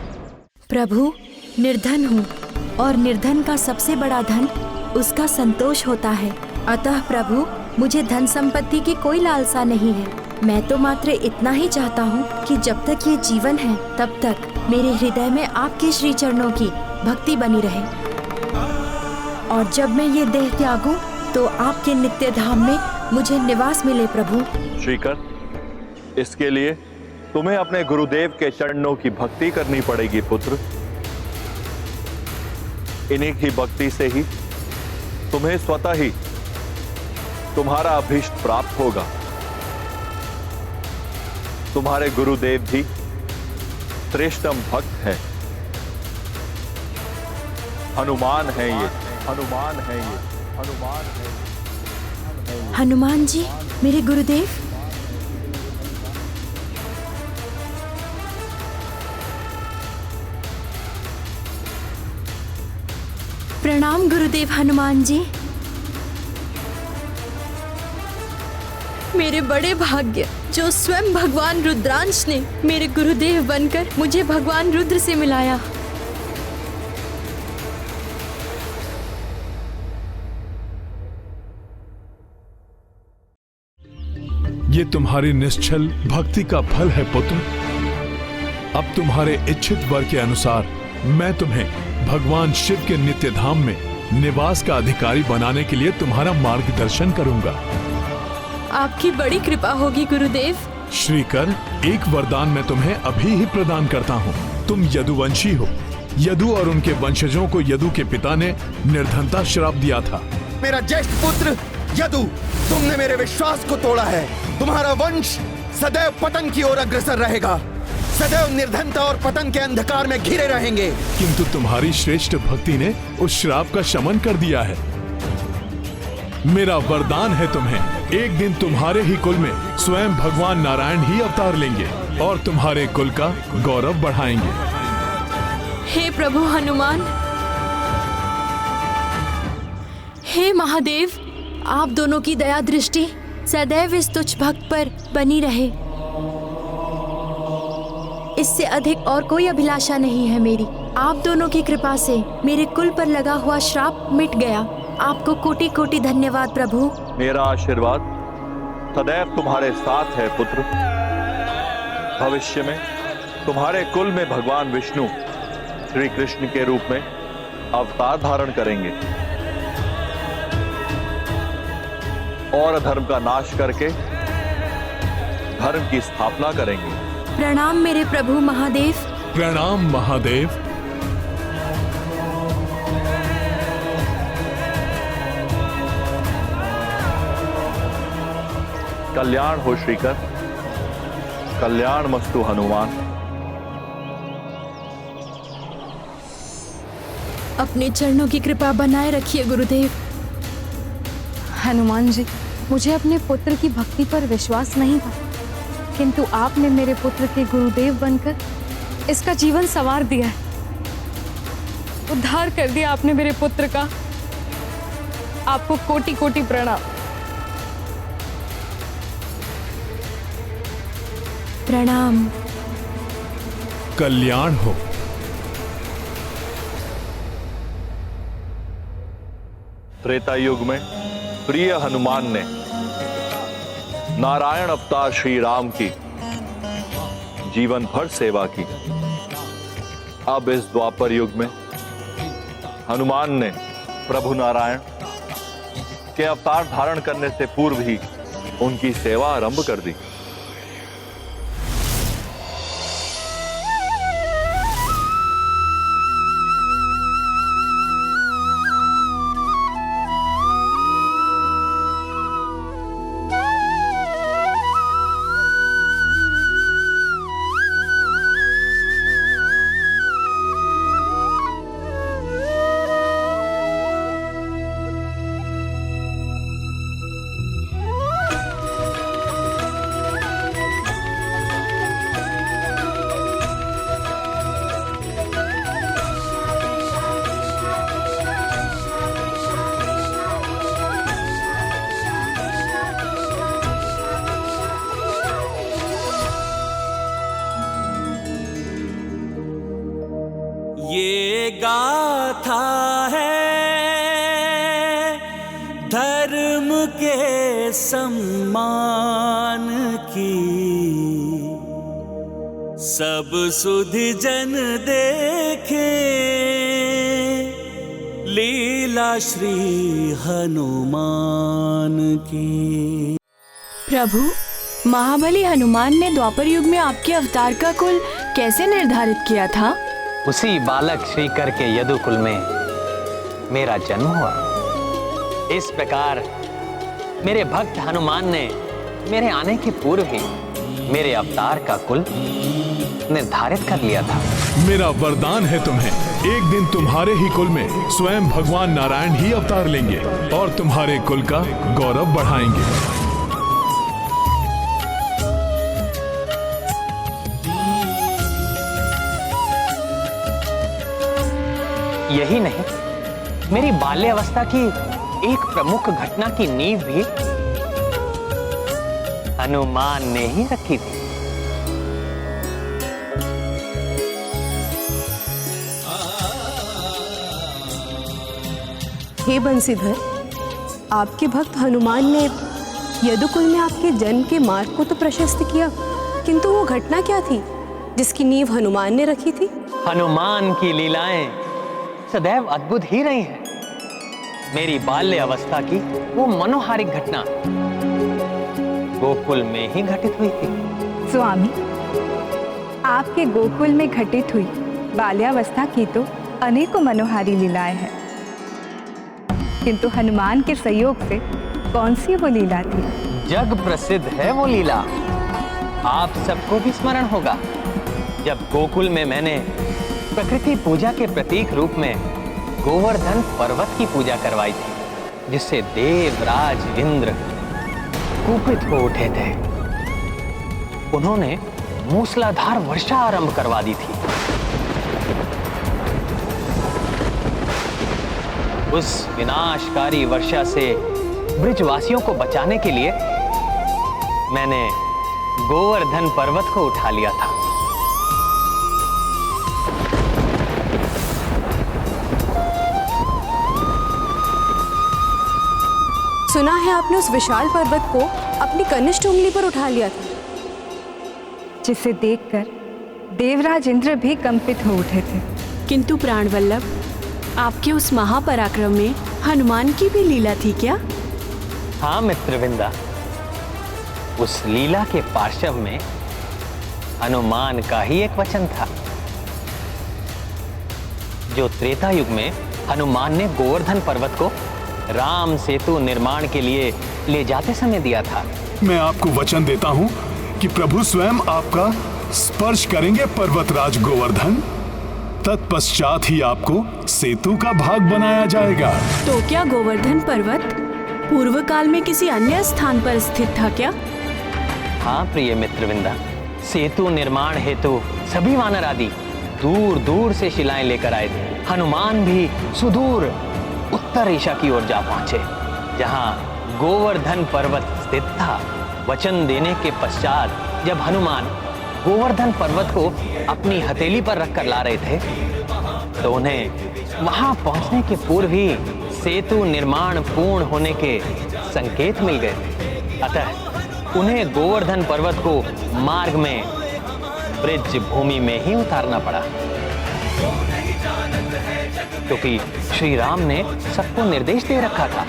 प्रभु, निर्धन हूँ और निर्धन का सबसे बड़ा धन उसका संतोष होता है। अतः प्रभु, मुझे धन संपत्ति की कोई लालसा नहीं है। मैं तो मात्र इतना ही चाहता हूँ कि जब तक ये जीवन है तब तक मेरे हृदय में आपके श्री चरणों की भक्ति बनी रहे, और जब मैं ये देह त्यागूं तो आपके नित्य धाम में मुझे निवास मिले। प्रभु श्रीकर, इसके लिए तुम्हें अपने गुरुदेव के चरणों की भक्ति करनी पड़ेगी पुत्र। इन्हीं की भक्ति से ही तुम्हें स्वतः ही तुम्हारा अभीष्ट प्राप्त होगा। तुम्हारे गुरुदेव भी श्रेष्ठतम भक्त है। हनुमान है ये, हनुमान है ये, हनुमान है ये। हनुमान जी, मेरे गुरुदेव। प्रणाम गुरुदेव हनुमान जी। मेरे बड़े भाग्य जो स्वयं भगवान रुद्रांश ने मेरे गुरुदेव बनकर मुझे भगवान रुद्र से मिलाया। ये तुम्हारी निश्चल भक्ति का फल है पुत्र। अब तुम्हारे इच्छित वर के अनुसार मैं तुम्हें भगवान शिव के नित्य धाम में निवास का अधिकारी बनाने के लिए तुम्हारा मार्गदर्शन करूंगा। आपकी बड़ी कृपा होगी गुरुदेव। श्रीकर, एक वरदान मैं तुम्हें अभी ही प्रदान करता हूँ। तुम यदुवंशी हो। यदु और उनके वंशजों को यदु के पिता ने निर्धनता श्राप दिया था। मेरा ज्येष्ठ पुत्र यदु, तुमने मेरे विश्वास को तोड़ा है। तुम्हारा वंश सदैव पतन की ओर अग्रसर रहेगा, सदैव निर्धनता और पतन के अंधकार में घिरे रहेंगे। किंतु तुम्हारी श्रेष्ठ भक्ति ने उस श्राप का शमन कर दिया है। मेरा वरदान है तुम्हें, एक दिन तुम्हारे ही कुल में स्वयं भगवान नारायण ही अवतार लेंगे और तुम्हारे कुल का गौरव बढ़ाएंगे। हे प्रभु हनुमान, हे महादेव, आप दोनों की दया दृष्टि सदैव इस तुच्छ भक्त पर बनी रहे। इससे अधिक और कोई अभिलाषा नहीं है मेरी। आप दोनों की कृपा से मेरे कुल पर लगा हुआ श्राप मिट गया। आपको कोटि कोटि धन्यवाद प्रभु। मेरा आशीर्वाद सदैव तुम्हारे साथ है पुत्र। भविष्य में तुम्हारे कुल में भगवान विष्णु श्री कृष्ण के रूप में अवतार धारण करेंगे और अधर्म का नाश करके धर्म की स्थापना करेंगे। प्रणाम मेरे प्रभु महादेव। प्रणाम महादेव। कल्याण हो श्रीकर, कल्याण मस्तु हनुमान। अपने चरणों की कृपा बनाए रखिए गुरुदेव। हनुमान जी, मुझे अपने पुत्र की भक्ति पर विश्वास नहीं था, किंतु आपने मेरे पुत्र के गुरुदेव बनकर इसका जीवन संवार दिया है। उद्धार कर दिया आपने मेरे पुत्र का। आपको कोटि कोटि प्रणाम। प्रणाम। कल्याण हो। त्रेता युग में प्रिय हनुमान ने नारायण अवतार श्री राम की जीवन भर सेवा की। अब इस द्वापर युग में हनुमान ने प्रभु नारायण के अवतार धारण करने से पूर्व ही उनकी सेवा आरंभ कर दी। ये गाथा है धर्म के सम्मान की, सब सुधि जन देखे लीला श्री हनुमान की। प्रभु, महाबली हनुमान ने द्वापर युग में आपके अवतार का कुल कैसे निर्धारित किया था? उसी बालक श्रीकर के यदुकुल में मेरा जन्म हुआ। इस प्रकार मेरे भक्त हनुमान ने मेरे आने के पूर्व ही मेरे अवतार का कुल निर्धारित कर लिया था। मेरा वरदान है तुम्हें, एक दिन तुम्हारे ही कुल में स्वयं भगवान नारायण ही अवतार लेंगे और तुम्हारे कुल का गौरव बढ़ाएंगे। यही नहीं, मेरी बाल्यावस्था की एक प्रमुख घटना की नींव भी हनुमान ने ही रखी थी। हे बंसीधर, आपके भक्त हनुमान ने यदुकुल में आपके जन्म के मार्ग को तो प्रशस्त किया, किंतु वो घटना क्या थी जिसकी नींव हनुमान ने रखी थी? हनुमान की लीलाएं सदैव अद्भुत ही रही हैं। मेरी बाल्य अवस्था की वो मनोहारिक घटना गोकुल में ही घटित हुई थी। स्वामी, आपके गोकुल में घटित हुई बाल्यावस्था की तो अनेकों मनोहारी लीलाएं हैं, किंतु हनुमान के सहयोग से कौन सी वो लीला थी? जग प्रसिद्ध है वो लीला, आप सबको भी स्मरण होगा। जब गोकुल में मैंने प्रकृति पूजा के प्रतीक रूप में गोवर्धन पर्वत की पूजा करवाई थी, जिससे देवराज इंद्र कुपित हो उठे थे। उन्होंने मूसलाधार वर्षा आरंभ करवा दी थी। उस विनाशकारी वर्षा से ब्रिजवासियों को बचाने के लिए मैंने गोवर्धन पर्वत को उठा लिया था। सुना है आपने उस विशाल पर्वत को अपनी कनिष्ठ उंगली पर उठा लिया था, जिसे देखकर देवराज इंद्र भी कंपित हो उठे थे। किंतु प्राणवल्लभ, आपके उस महापराक्रम में हनुमान की भी लीला थी क्या? हाँ मित्रविंदा, उस लीला के पार्श्व में हनुमान का ही एक वचन था, जो त्रेता युग में हनुमान ने गोवर्धन पर्वत को राम सेतु निर्माण के लिए ले जाते समय दिया था। मैं आपको वचन देता हूं कि प्रभु स्वयं आपका स्पर्श करेंगे पर्वतराज गोवर्धन, तत्पश्चात ही आपको सेतु का भाग बनाया जाएगा। तो क्या गोवर्धन पर्वत पूर्व काल में किसी अन्य स्थान पर स्थित था क्या? हाँ प्रिय मित्रविंदा, सेतु निर्माण हेतु सभी वानर आदि दूर दूर से शिलाएं लेकर आए थे। हनुमान भी सुदूर उत्तर दिशा की ओर जा पहुंचे, जहां गोवर्धन पर्वत स्थित था। वचन देने के पश्चात जब हनुमान गोवर्धन पर्वत को अपनी हथेली पर रखकर ला रहे थे, तो उन्हें वहां पहुंचने के पूर्व ही सेतु निर्माण पूर्ण होने के संकेत मिल गए थे। अतः उन्हें गोवर्धन पर्वत को मार्ग में ब्रिज भूमि में ही उतारना पड़ा, क्योंकि श्री राम ने सबको निर्देश दे रखा था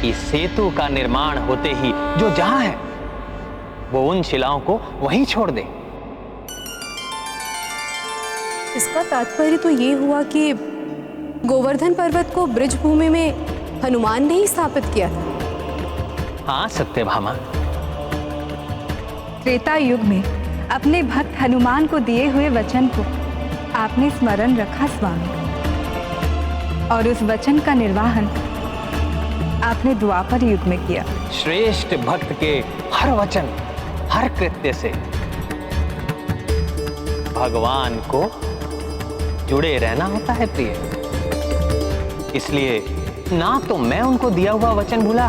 कि सेतु का निर्माण होते ही जो जहां है वो उन शिलाओं को वहीं छोड़ दे। इसका तात्पर्य तो ये हुआ कि गोवर्धन पर्वत को ब्रिज भूमि में हनुमान ने ही स्थापित किया था। हाँ सत्यभामा। त्रेता युग में अपने भक्त हनुमान को दिए हुए वचन को आपने स्मरण रखा स्वामी, और उस वचन का निर्वाहन आपने द्वापर युग में किया। श्रेष्ठ भक्त के हर वचन, हर कृत्य से भगवान को जुड़े रहना होता है प्रिय। इसलिए ना तो मैं उनको दिया हुआ वचन भूला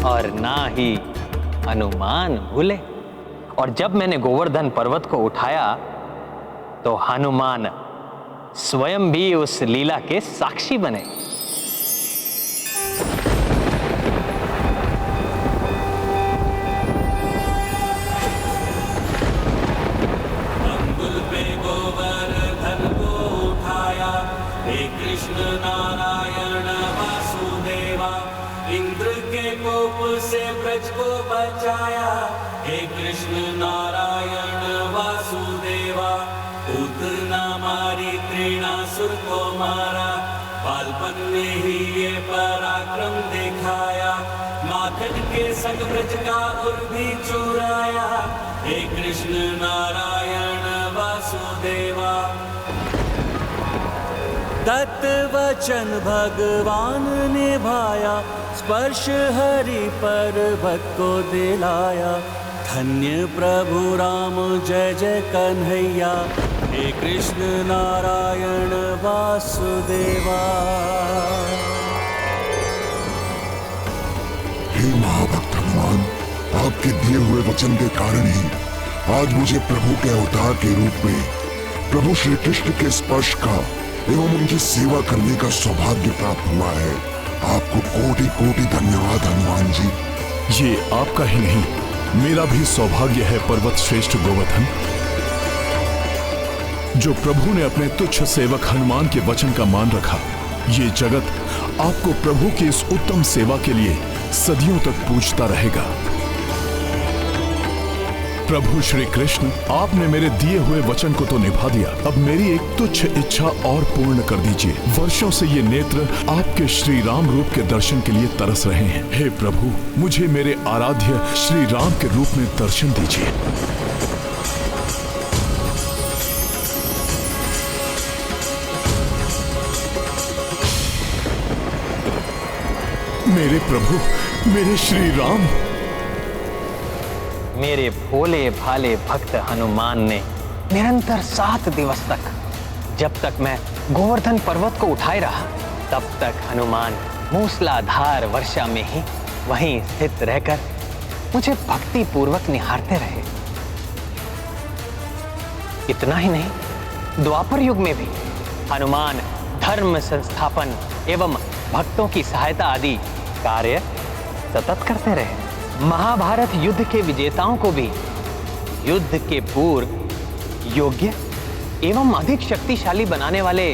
और ना ही हनुमान भूले। और जब मैंने गोवर्धन पर्वत को उठाया तो हनुमान स्वयं भी उस लीला के साक्षी बने। अंगुल पे गोवर्धन को उठाया, हे कृष्ण नारायण वासुदेवा। इंद्र के कोप से ब्रज को बचाया, हे कृष्ण नारायण वासुदेवा। पूतना मारी त्रिणासुर को मारा, बालपन में ही ये पराक्रम दिखाया। माखन के संग ब्रज का उर भी चुराया, हे कृष्ण नारायण वासुदेवा। दत्त वचन भगवान निभाया, स्पर्श हरि पर्वत को दिलाया। धन्य प्रभु राम जय जय कन्हैया, हे कृष्ण नारायण वासुदेवा। हे महाभक्त हनुमान, आपके दिए हुए वचन के कारण ही आज मुझे प्रभु के अवतार के रूप में प्रभु श्री कृष्ण के स्पर्श का एवं उनकी सेवा करने का सौभाग्य प्राप्त हुआ है। आपको कोटि कोटि धन्यवाद हनुमान जी। ये आपका ही नहीं, मेरा भी सौभाग्य है पर्वत श्रेष्ठ गोवर्धन, जो प्रभु ने अपने तुच्छ सेवक हनुमान के वचन का मान रखा। ये जगत आपको प्रभु की इस उत्तम सेवा के लिए सदियों तक पूजता रहेगा। प्रभु श्री कृष्ण, आपने मेरे दिए हुए वचन को तो निभा दिया, अब मेरी एक तुच्छ इच्छा और पूर्ण कर दीजिए। वर्षों से ये नेत्र आपके श्री राम रूप के दर्शन के लिए तरस रहे हैं। हे प्रभु, मुझे मेरे आराध्य श्री राम के रूप में दर्शन दीजिए। मेरे प्रभु, मेरे श्री राम। मेरे भोले भाले भक्त हनुमान ने निरंतर 7 दिवस तक, जब तक मैं गोवर्धन पर्वत को उठाए रहा, तब तक हनुमान मूसलाधार वर्षा में ही वहीं स्थित रहकर मुझे भक्ति पूर्वक निहारते रहे। इतना ही नहीं, द्वापर युग में भी हनुमान धर्म संस्थापन एवं भक्तों की सहायता आदि कार्य सतत करते रहे। महाभारत युद्ध के विजेताओं को भी युद्ध के पूर्व योग्य एवं अधिक शक्तिशाली बनाने वाले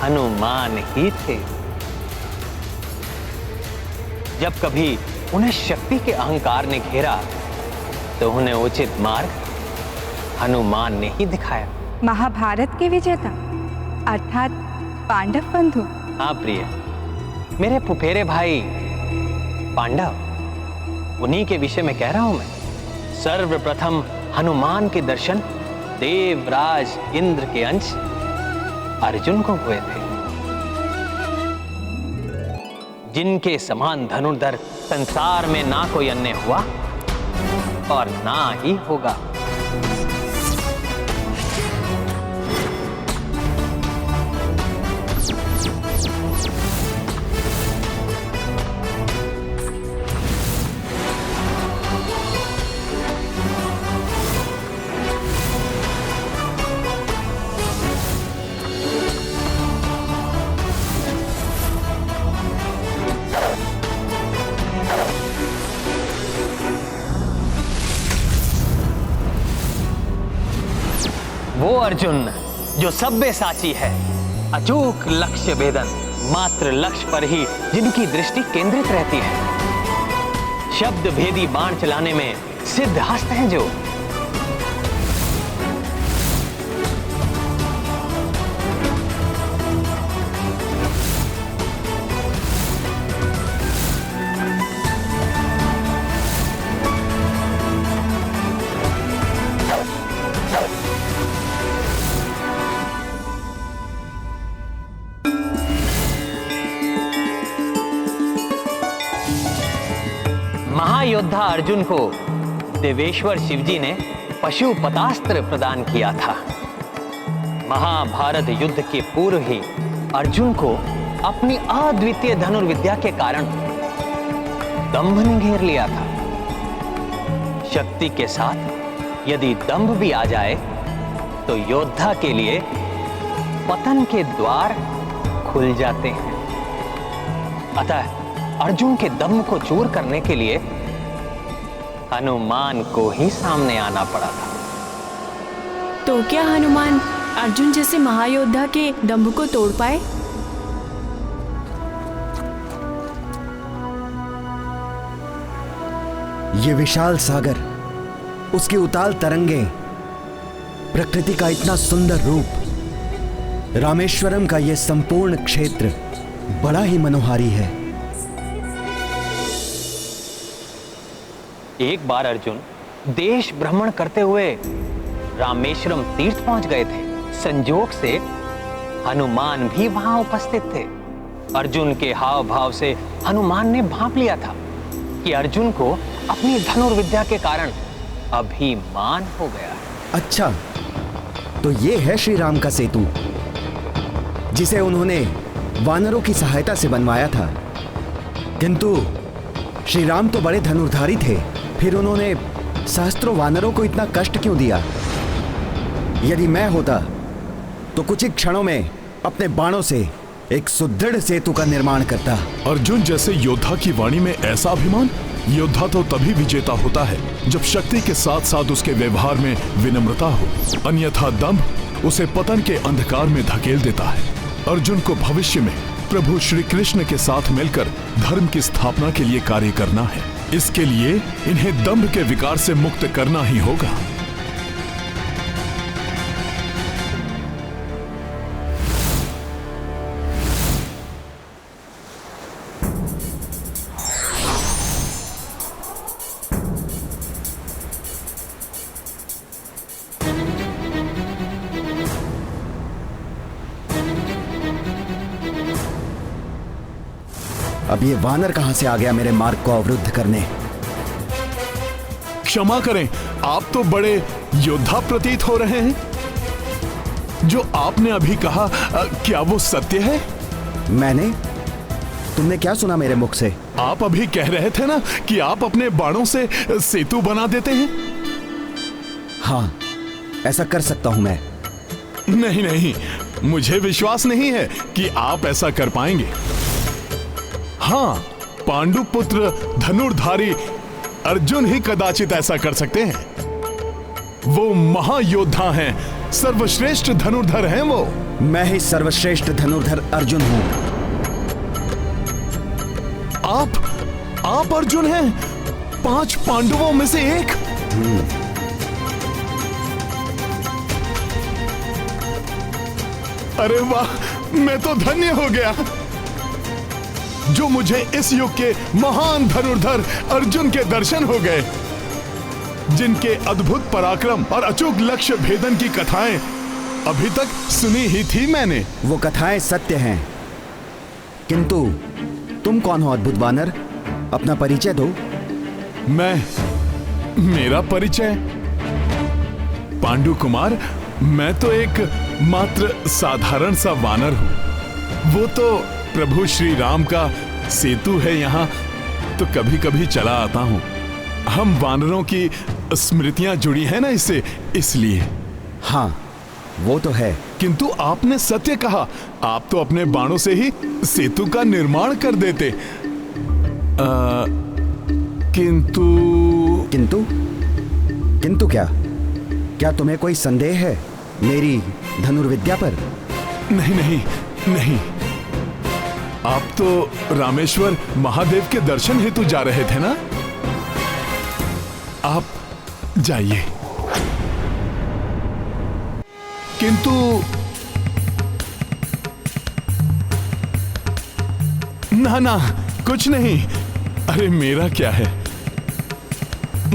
हनुमान ही थे। जब कभी उन्हें शक्ति के अहंकार ने घेरा तो उन्हें उचित मार्ग हनुमान ने ही दिखाया। महाभारत के विजेता अर्थात पांडव बंधु। हाँ प्रिय, मेरे फुफेरे भाई पांडव, उन्हीं के विषय में कह रहा हूं मैं। सर्वप्रथम हनुमान के दर्शन देवराज इंद्र के अंश अर्जुन को हुए थे, जिनके समान धनुर्धर संसार में ना कोई अन्य हुआ और ना ही होगा। अर्जुन, जो सभ्य साची है, अचूक लक्ष्य भेदन, मात्र लक्ष्य पर ही जिनकी दृष्टि केंद्रित रहती है, शब्द भेदी बाण चलाने में सिद्ध हस्त हैं जो। महायोद्धा अर्जुन को देवेश्वर शिवजी ने पशुपतास्त्र प्रदान किया था। महाभारत युद्ध के पूर्व ही अर्जुन को अपनी अद्वितीय धनुर्विद्या के कारण दंभ ने घेर लिया था। शक्ति के साथ यदि दंभ भी आ जाए तो योद्धा के लिए पतन के द्वार खुल जाते हैं। अतः अर्जुन के दम्भ को चूर करने के लिए हनुमान को ही सामने आना पड़ा था। तो क्या हनुमान अर्जुन जैसे महायोद्धा के दंभ को तोड़ पाए? ये विशाल सागर, उसकी उताल तरंगे, प्रकृति का इतना सुंदर रूप, रामेश्वरम का यह संपूर्ण क्षेत्र बड़ा ही मनोहारी है। एक बार अर्जुन देश भ्रमण करते हुए रामेश्वरम तीर्थ पहुंच गए थे। संजोग से हनुमान भी वहां उपस्थित थे। अर्जुन के हाव भाव से हनुमान ने भांप लिया था कि अर्जुन को अपनी धनुर्विद्या के कारण अभिमान हो गया। अच्छा, तो ये है श्री राम का सेतु, जिसे उन्होंने वानरों की सहायता से बनवाया था। किंतु श्री राम तो बड़े धनुर्धारी थे, फिर उन्होंने सहस्त्रों वानरों को इतना कष्ट क्यों दिया? यदि मैं होता तो कुछ ही क्षणों में अपने बाणों से एक सुदृढ़ सेतु का निर्माण करता। अर्जुन जैसे योद्धा की वाणी में ऐसा अभिमान? योद्धा तो तभी विजेता होता है जब शक्ति के साथ साथ उसके व्यवहार में विनम्रता हो, अन्यथा दंभ उसे पतन के अंधकार में धकेल देता है। अर्जुन को भविष्य में प्रभु श्री कृष्ण के साथ मिलकर धर्म की स्थापना के लिए कार्य करना है। इसके लिए इन्हें दंभ के विकार से मुक्त करना ही होगा। अब ये वानर कहां से आ गया मेरे मार्ग को अवरुद्ध करने? क्षमा करें, आप तो बड़े योद्धा प्रतीत हो रहे हैं। जो आपने अभी कहा, क्या वो सत्य है? मैंने? तुमने क्या सुना मेरे मुख से? आप अभी कह रहे थे ना कि आप अपने बाणों से सेतु बना देते हैं। हाँ, ऐसा कर सकता हूं मैं। नहीं नहीं, मुझे विश्वास नहीं है कि आप ऐसा कर पाएंगे। हाँ, पांडुपुत्र धनुर्धारी अर्जुन ही कदाचित ऐसा कर सकते हैं। वो महायोद्धा हैं, सर्वश्रेष्ठ धनुर्धर हैं वो। मैं ही सर्वश्रेष्ठ धनुर्धर अर्जुन हूं। आप अर्जुन हैं, 5 पांडवों में से एक। अरे वाह, मैं तो धन्य हो गया जो मुझे इस युग के महान धनुर्धर अर्जुन के दर्शन हो गए, जिनके अद्भुत पराक्रम और अचूक लक्ष्य भेदन की कथाएं अभी तक सुनी ही थी मैंने। वो कथाएं सत्य हैं, किंतु तुम कौन हो अद्भुत वानर? अपना परिचय दो। मेरा परिचय? पांडु कुमार, मैं तो एक मात्र साधारण सा वानर हूं। वो तो प्रभु श्री राम का सेतु है यहाँ, तो कभी कभी चला आता हूँ। हम वानरों की स्मृतियां जुड़ी हैं ना इससे, इसलिए। हाँ, वो तो है। किंतु आपने सत्य कहा, आप तो अपने बाणों से ही सेतु का निर्माण कर देते। किंतु क्या? क्या तुम्हें कोई संदेह है? मेरी धनुर्विद्या पर? नहीं नहीं नहीं, आप तो रामेश्वर महादेव के दर्शन हेतु जा रहे थे ना? आप जाइए। किंतु ना ना, कुछ नहीं। अरे मेरा क्या है,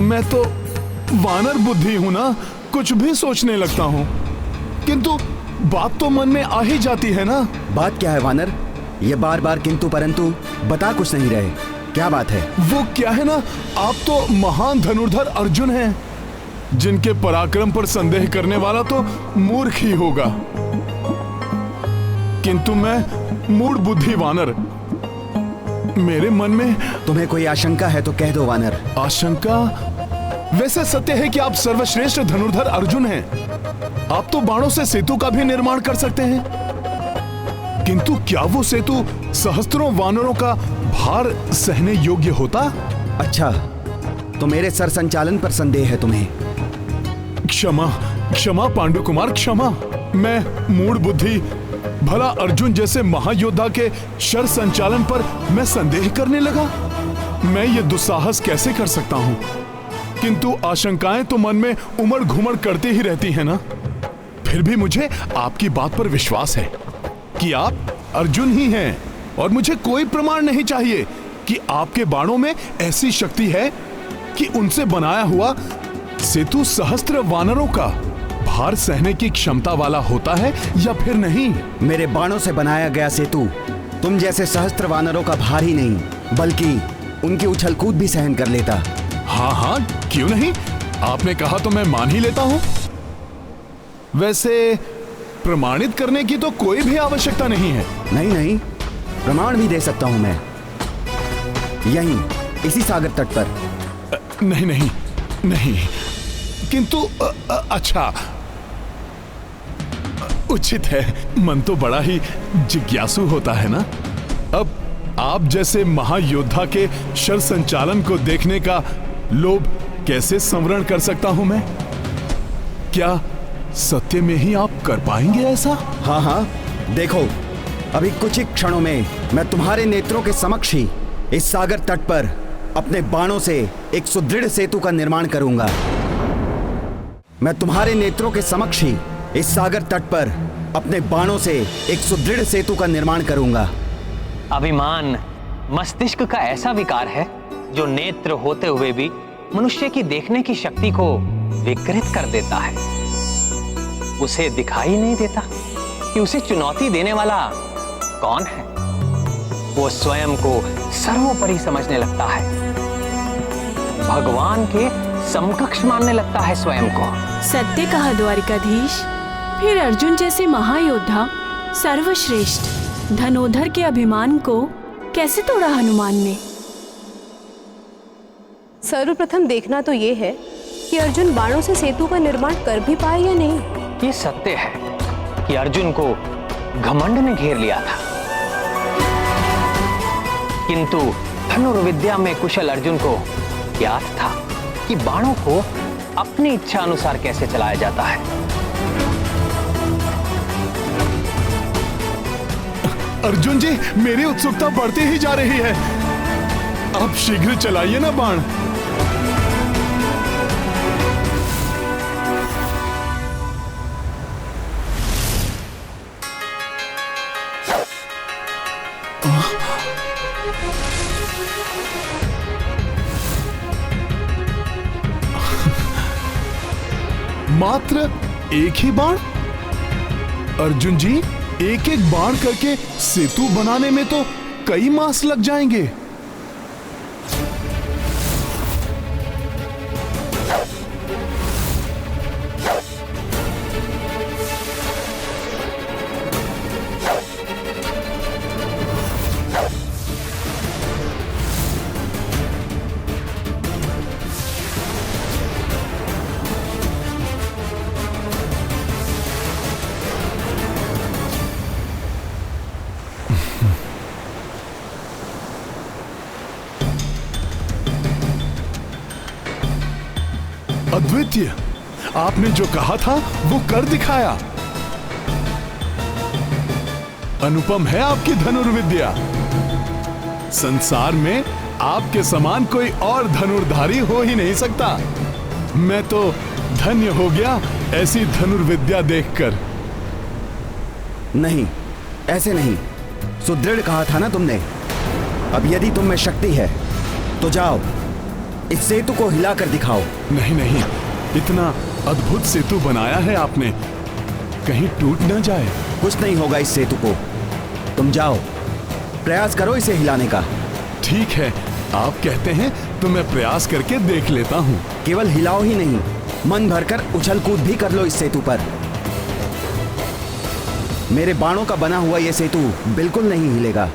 मैं तो वानर बुद्धि हूं ना, कुछ भी सोचने लगता हूं। किंतु बात तो मन में आ ही जाती है ना। बात क्या है वानर? ये बार बार किंतु परंतु बता कुछ नहीं रहे, क्या बात है? वो क्या है ना, आप तो महान धनुर्धर अर्जुन हैं, जिनके पराक्रम पर संदेह करने वाला तो मूर्ख ही होगा। किंतु मैं मूढ़ बुद्धि वानर, मेरे मन में। तुम्हें कोई आशंका है तो कह दो वानर। आशंका? वैसे सत्य है कि आप सर्वश्रेष्ठ धनुर्धर अर्जुन हैं। आप तो बाणों से सेतु का भी निर्माण कर सकते हैं। किंतु क्या वो सेतु सहस्त्रों वानरों का भार सहने योग्य होता? अच्छा, तो मेरे सर संचालन पर संदेह है तुम्हें? क्षमा क्षमा पांडु कुमार, क्षमा। मैं मूढ़ बुद्धि भला अर्जुन जैसे महायोद्धा के शर संचालन पर मैं संदेह करने लगा। मैं ये दुस्साहस कैसे कर सकता हूं? किंतु आशंकाएं तो मन में उमड़ घुमड़ करती ही रहती हैं ना। फिर भी मुझे आपकी बात पर विश्वास है कि आप अर्जुन ही हैं, और मुझे कोई प्रमाण नहीं चाहिए कि आपके बाणों में ऐसी शक्ति है कि उनसे बनाया हुआ सेतु सहस्त्र वानरों का भार सहने की क्षमता वाला होता है या फिर नहीं। मेरे बाणों से बनाया गया सेतु तुम जैसे सहस्त्र वानरों का भार ही नहीं, बल्कि उनकी उछल कूद भी सहन कर लेता। हाँ हाँ, क्यों नहीं, आपने कहा तो मैं मान ही लेता हूं। वैसे प्रमाणित करने की तो कोई भी आवश्यकता नहीं है। नहीं नहीं, प्रमाण भी दे सकता हूं मैं, यहीं इसी सागर तट पर। नहीं नहीं नहीं, किंतु अच्छा, उचित है। मन तो बड़ा ही जिज्ञासु होता है ना। अब आप जैसे महायोद्धा के शर संचालन को देखने का लोभ कैसे संवरण कर सकता हूं मैं? क्या सत्य में ही आप कर पाएंगे ऐसा? हाँ हाँ, देखो, अभी कुछ ही क्षणों में मैं तुम्हारे नेत्रों के समक्ष ही इस सागर तट पर अपने बाणों से एक सुदृढ़ सेतु का निर्माण करूंगा। मैं तुम्हारे नेत्रों के समक्ष ही इस सागर तट पर अपने बाणों से एक सुदृढ़ सेतु का निर्माण करूंगा। अभिमान मस्तिष्क का ऐसा विकार है जो नेत्र होते हुए भी मनुष्य की देखने की शक्ति को विकृत कर देता है। उसे दिखाई नहीं देता कि उसे चुनौती देने वाला कौन है। वो स्वयं को सर्वोपरि समझने लगता है, भगवान के समकक्ष मानने लगता है स्वयं को। सत्य कहा द्वारिकाधीश। फिर अर्जुन जैसे महायोद्धा, सर्वश्रेष्ठ धनुर्धर के अभिमान को कैसे तोड़ा हनुमान ने? सर्वप्रथम देखना तो ये है कि अर्जुन बाणों से सेतु का निर्माण कर भी पाए या नहीं। ये सत्य है कि अर्जुन को घमंड ने घेर लिया था, किंतु धनुर्विद्या में कुशल अर्जुन को ज्ञात था कि बाणों को अपनी इच्छा अनुसार कैसे चलाया जाता है। अर्जुन जी, मेरी उत्सुकता बढ़ती ही जा रही है। आप शीघ्र चलाइए ना बाण। मात्र एक ही बाण? अर्जुन जी, एक एक बाण करके सेतु बनाने में तो कई मास लग जाएंगे। अद्वितीय, आपने जो कहा था वो कर दिखाया। अनुपम है आपकी धनुर्विद्या। संसार में आपके समान कोई और धनुर्धारी हो ही नहीं सकता। मैं तो धन्य हो गया ऐसी धनुर्विद्या देखकर। नहीं, ऐसे नहीं, सुदृढ़ कहा था ना तुमने। अब यदि तुम में शक्ति है तो जाओ, इस सेतु को हिला कर दिखाओ। नहीं नहीं, इतना अद्भुत सेतु बनाया है आपने, कहीं टूट ना जाए। कुछ नहीं होगा इस सेतु को, तुम जाओ, प्रयास करो इसे हिलाने का। ठीक है, आप कहते हैं तो मैं प्रयास करके देख लेता हूँ। केवल हिलाओ ही नहीं, मन भरकर उछल कूद भी कर लो इस सेतु पर। मेरे बाणों का बना हुआ यह सेतु बिल्कुल नहीं हिलेगा।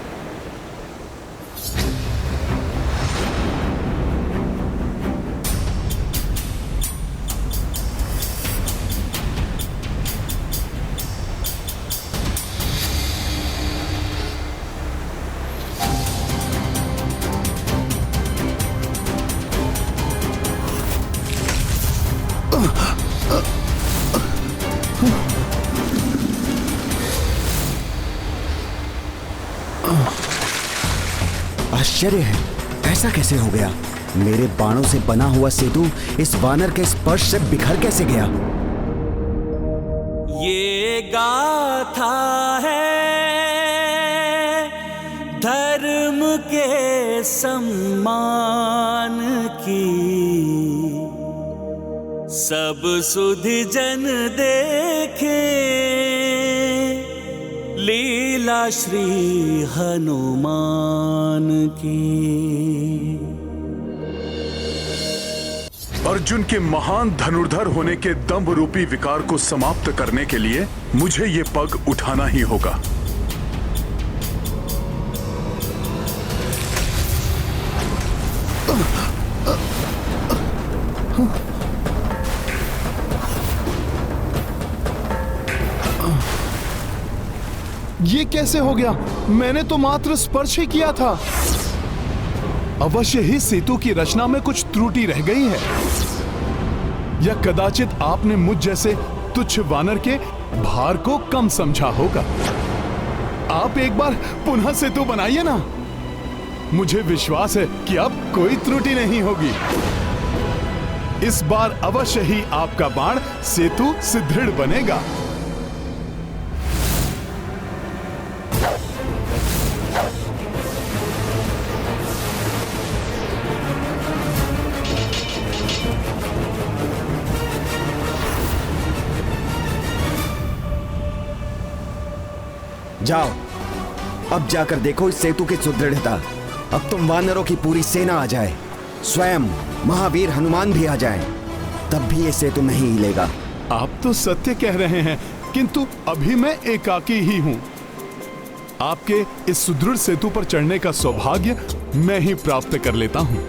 आश्चर्य है, ऐसा कैसे हो गया? मेरे बाणों से बना हुआ सेतु इस वानर के स्पर्श से बिखर कैसे गया? ये गाथा है धर्म के सम्मान की, सब सुधि जन देखे लीला श्री हनुमान की। अर्जुन के महान धनुर्धर होने के दंभ रूपी विकार को समाप्त करने के लिए मुझे ये पग उठाना ही होगा। ये कैसे हो गया? मैंने तो मात्र स्पर्श ही किया था। अवश्य ही सेतु की रचना में कुछ त्रुटि रह गई है, या कदाचित आपने मुझ जैसे तुच्छ वानर के भार को कम समझा होगा। आप एक बार पुनः सेतु बनाइए ना, मुझे विश्वास है कि अब कोई त्रुटि नहीं होगी। इस बार अवश्य ही आपका बाण सेतु सुदृढ़ बनेगा। जाओ, अब जाकर देखो इस सेतु की सुदृढ़ता। अब तुम वानरों की पूरी सेना आ जाए, स्वयं महावीर हनुमान भी आ जाए, तब भी ये सेतु नहीं हिलेगा। आप तो सत्य कह रहे हैं, किंतु अभी मैं एकाकी ही हूं। आपके इस सुदृढ़ सेतु पर चढ़ने का सौभाग्य मैं ही प्राप्त कर लेता हूं।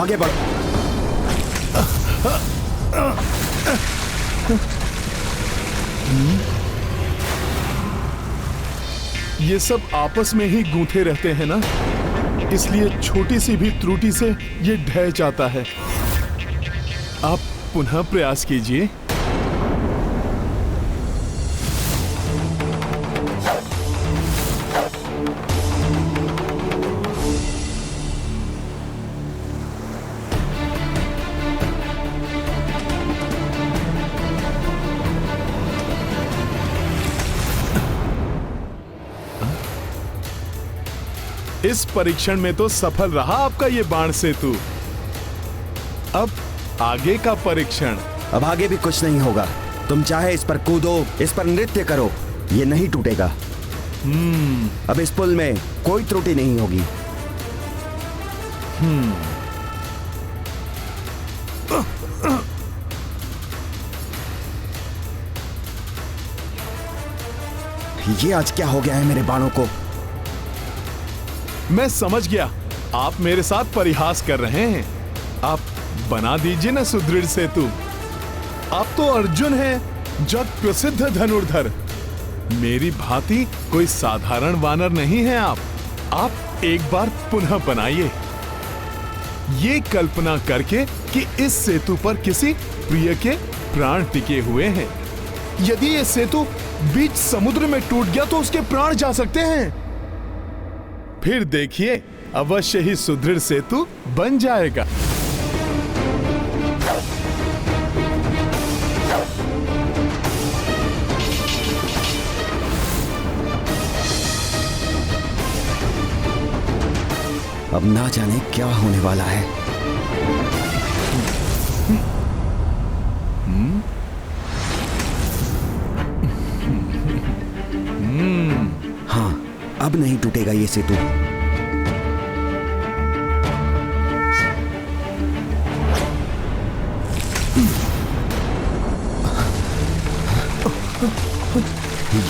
आगे बढ़ो। ये सब आपस में ही गूंथे रहते हैं ना, इसलिए छोटी सी भी त्रुटि से ये ढह जाता है। आप पुनः प्रयास कीजिए। इस परीक्षण में तो सफल रहा आपका ये बाण सेतु। अब आगे का परीक्षण। अब आगे भी कुछ नहीं होगा। तुम चाहे इस पर कूदो, इस पर नृत्य करो, ये नहीं टूटेगा। अब इस पुल में कोई त्रुटि नहीं होगी। ये आज क्या हो गया है मेरे बाणों को? मैं समझ गया, आप मेरे साथ परिहास कर रहे हैं। आप बना दीजिए ना सुदृढ़ सेतु। आप तो अर्जुन हैं, जग प्रसिद्ध धनुर्धर। मेरी भांति कोई साधारण वानर नहीं है आप एक बार पुनः बनाइए, ये कल्पना करके कि इस सेतु पर किसी प्रिय के प्राण टिके हुए हैं। यदि ये सेतु बीच समुद्र में टूट गया तो उसके प्राण जा सकते हैं। फिर देखिए, अवश्य ही सुदृढ़ सेतु बन जाएगा। अब ना जाने क्या होने वाला है। हाँ, अब नहीं टूटेगा ये सेतु।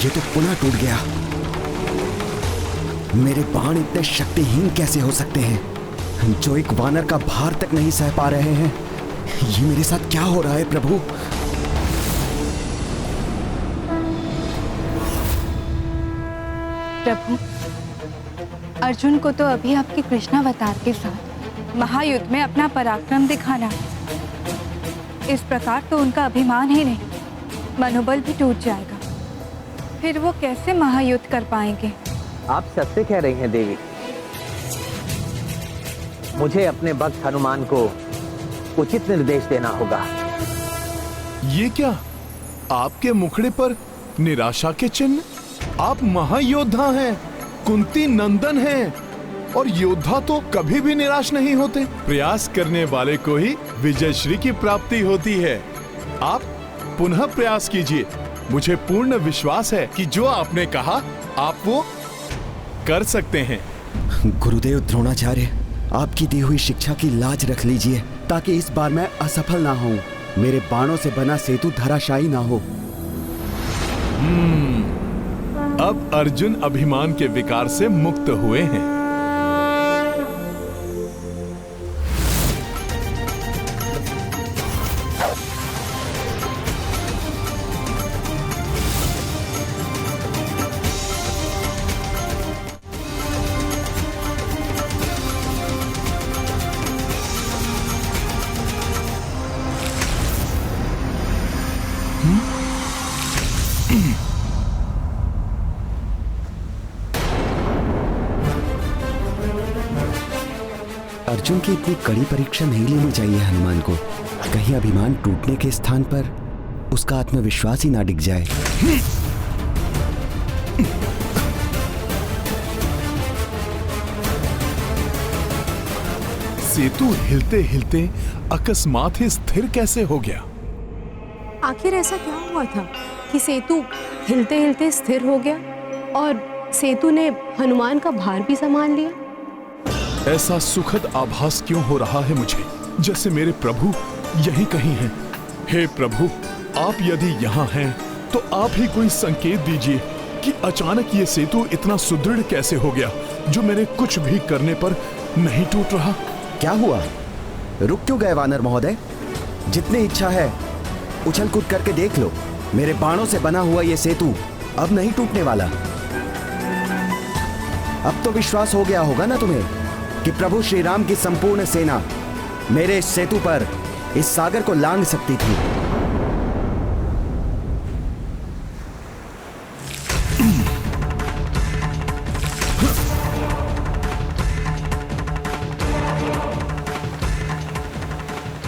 ये तो पुनः टूट गया। मेरे बाण इतने शक्तिहीन कैसे हो सकते हैं, जो एक वानर का भार तक नहीं सह पा रहे हैं। ये मेरे साथ क्या हो रहा है प्रभु? प्रभु, अर्जुन को तो अभी आपके कृष्णावतार के साथ महायुद्ध में अपना पराक्रम दिखाना है। इस प्रकार तो उनका अभिमान ही नहीं, मनोबल भी टूट जाएगा। फिर वो कैसे महायुद्ध कर पाएंगे? आप सत्य कह रही हैं देवी। मुझे अपने भक्त हनुमान को उचित निर्देश देना होगा। ये क्या, आपके मुखड़े पर निराशा के चिन्ह? आप महायोद्धा हैं, कुंती नंदन हैं, और योद्धा तो कभी भी निराश नहीं होते। प्रयास करने वाले को ही विजयश्री की प्राप्ति होती है। आप पुनः प्रयास कीजिए। मुझे पूर्ण विश्वास है कि जो आपने कहा आप वो कर सकते हैं। गुरुदेव द्रोणाचार्य, आपकी दी हुई शिक्षा की लाज रख लीजिए, ताकि इस बार मैं असफल ना हूं। मेरे बाणों से बना सेतु धराशायी ना हो। अब अर्जुन अभिमान के विकार से मुक्त हुए हैं। अर्जुन की इतनी कड़ी परीक्षा नहीं लेनी चाहिए हनुमान को। कहीं अभिमान टूटने के स्थान पर उसका आत्मविश्वास ही ना डिग जाए। सेतु हिलते हिलते अकस्मात ही स्थिर कैसे हो गया? आखिर ऐसा क्या हुआ था कि सेतु हिलते हिलते स्थिर हो गया और सेतु ने हनुमान का भार भी संभाल लिया? ऐसा सुखद आभास क्यों हो रहा है मुझे, जैसे मेरे प्रभु यहीं कहीं हैं। हे प्रभु, आप यदि यहाँ हैं तो आप ही कोई संकेत दीजिए कि अचानक ये सेतु इतना सुदृढ़ कैसे हो गया, जो मेरे कुछ भी करने पर नहीं टूट रहा। क्या हुआ? रुक क्यों गए वानर महोदय? जितनी इच्छा है उछल कूद करके देख लो। मेरे बाणों से बना हुआ ये सेतु अब नहीं टूटने वाला। अब तो विश्वास हो गया होगा ना तुम्हें कि प्रभु श्री राम की संपूर्ण सेना मेरे इस सेतु पर इस सागर को लांघ सकती थी।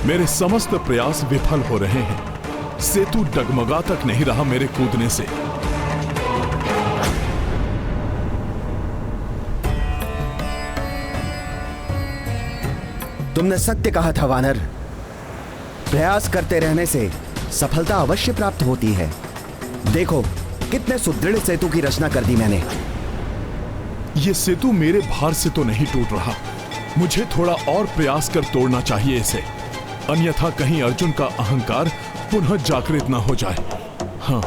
मेरे समस्त प्रयास विफल हो रहे हैं। सेतु डगमगा तक नहीं रहा मेरे कूदने से। तुमने सत्य कहा था वानर। प्रयास करते रहने से सफलता अवश्य प्राप्त होती है। देखो कितने सुदृढ़ सेतु की रचना कर दी मैंने। ये सेतु मेरे भार से तो नहीं टूट रहा। मुझे थोड़ा और प्रयास कर तोड़ना चाहिए इसे, अन्यथा कहीं अर्जुन का अहंकार पुनः जागृत ना हो जाए। हाँ।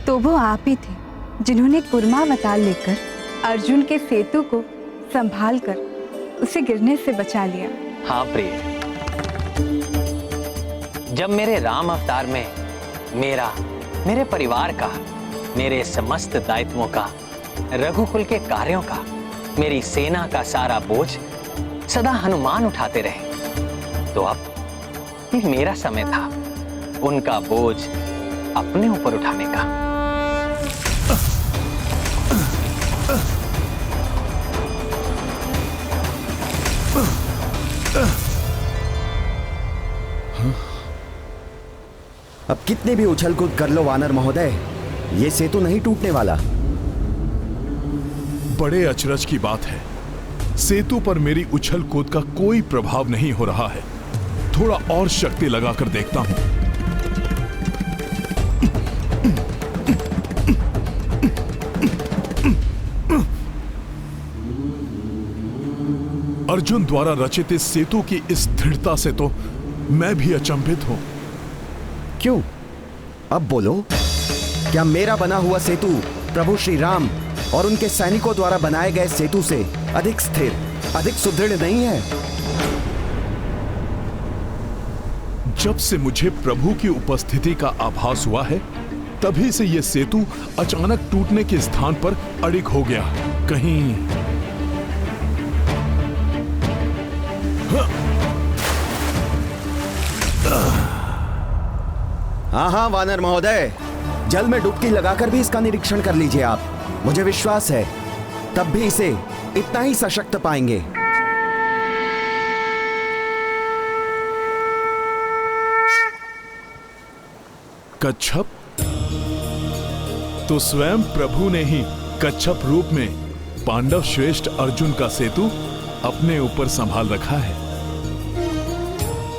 तो तो वो आप ही थे जिन्होंने कूर्मावतार लेकर अर्जुन के सेतु को संभाल कर उसे गिरने से बचा लिया। हाँ प्रिय, जब मेरे राम अवतार में मेरे परिवार का, मेरे समस्त दायित्वों का, रघुकुल के कार्यों का, मेरी सेना का सारा बोझ सदा हनुमान उठाते रहे, तो अब ये मेरा समय था उनका बोझ अपने ऊपर उठाने का। अब कितने भी उछल कूद कर लो वानर महोदय, ये सेतु नहीं टूटने वाला। बड़े अचरज की बात है, सेतु पर मेरी उछल कूद का कोई प्रभाव नहीं हो रहा है। थोड़ा और शक्ति लगाकर देखता हूं। अर्जुन द्वारा रचित इस सेतु की इस दृढ़ता से तो मैं भी अचंभित हूं। क्यों? अब बोलो, क्या मेरा बना हुआ सेतु प्रभु श्री राम और उनके सैनिकों द्वारा बनाए गए सेतु से अधिक स्थिर, अधिक सुदृढ़ नहीं है? जब से मुझे प्रभु की उपस्थिति का आभास हुआ है, तभी से यह सेतु अचानक टूटने के स्थान पर अड़िग हो गया। कहीं हाँ वानर महोदय, जल में डुबकी लगाकर भी इसका निरीक्षण कर लीजिए आप। मुझे विश्वास है तब भी इसे इतना ही सशक्त पाएंगे। कच्छप? तो स्वयं प्रभु ने ही कच्छप रूप में पांडव श्रेष्ठ अर्जुन का सेतु अपने ऊपर संभाल रखा है।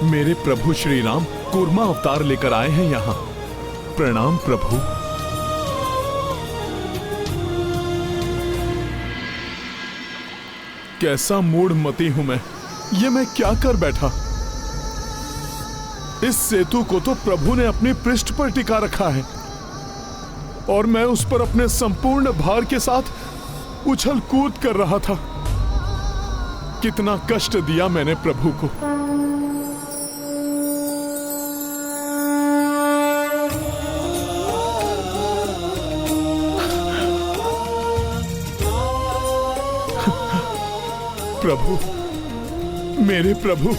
मेरे प्रभु श्री राम कूर्मा अवतार लेकर आए हैं यहां। प्रणाम प्रभु। कैसा मूढ़मती हूं मैं, ये मैं क्या कर बैठा। इस सेतु को तो प्रभु ने अपनी पृष्ठ पर टिका रखा है और मैं उस पर अपने संपूर्ण भार के साथ उछल कूद कर रहा था। कितना कष्ट दिया मैंने प्रभु को। प्रभु, मेरे प्रभु,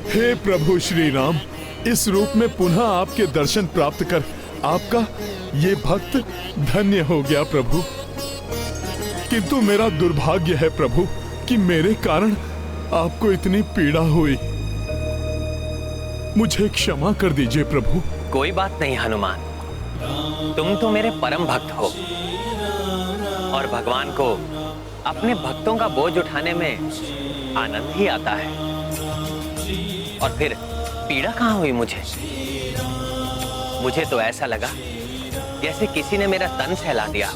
हे प्रभु श्री राम, इस रूप में पुनः आपके दर्शन प्राप्त कर आपका ये भक्त धन्य हो गया प्रभु। किंतु मेरा दुर्भाग्य है प्रभु कि मेरे कारण आपको इतनी पीड़ा हुई। मुझे क्षमा कर दीजिए प्रभु। कोई बात नहीं हनुमान, तुम तो मेरे परम भक्त हो और भगवान को अपने भक्तों का बोझ उठाने में आनंद ही आता है। और फिर पीड़ा कहाँ हुई मुझे? मुझे तो ऐसा लगा जैसे किसी ने मेरा तन सहला दिया।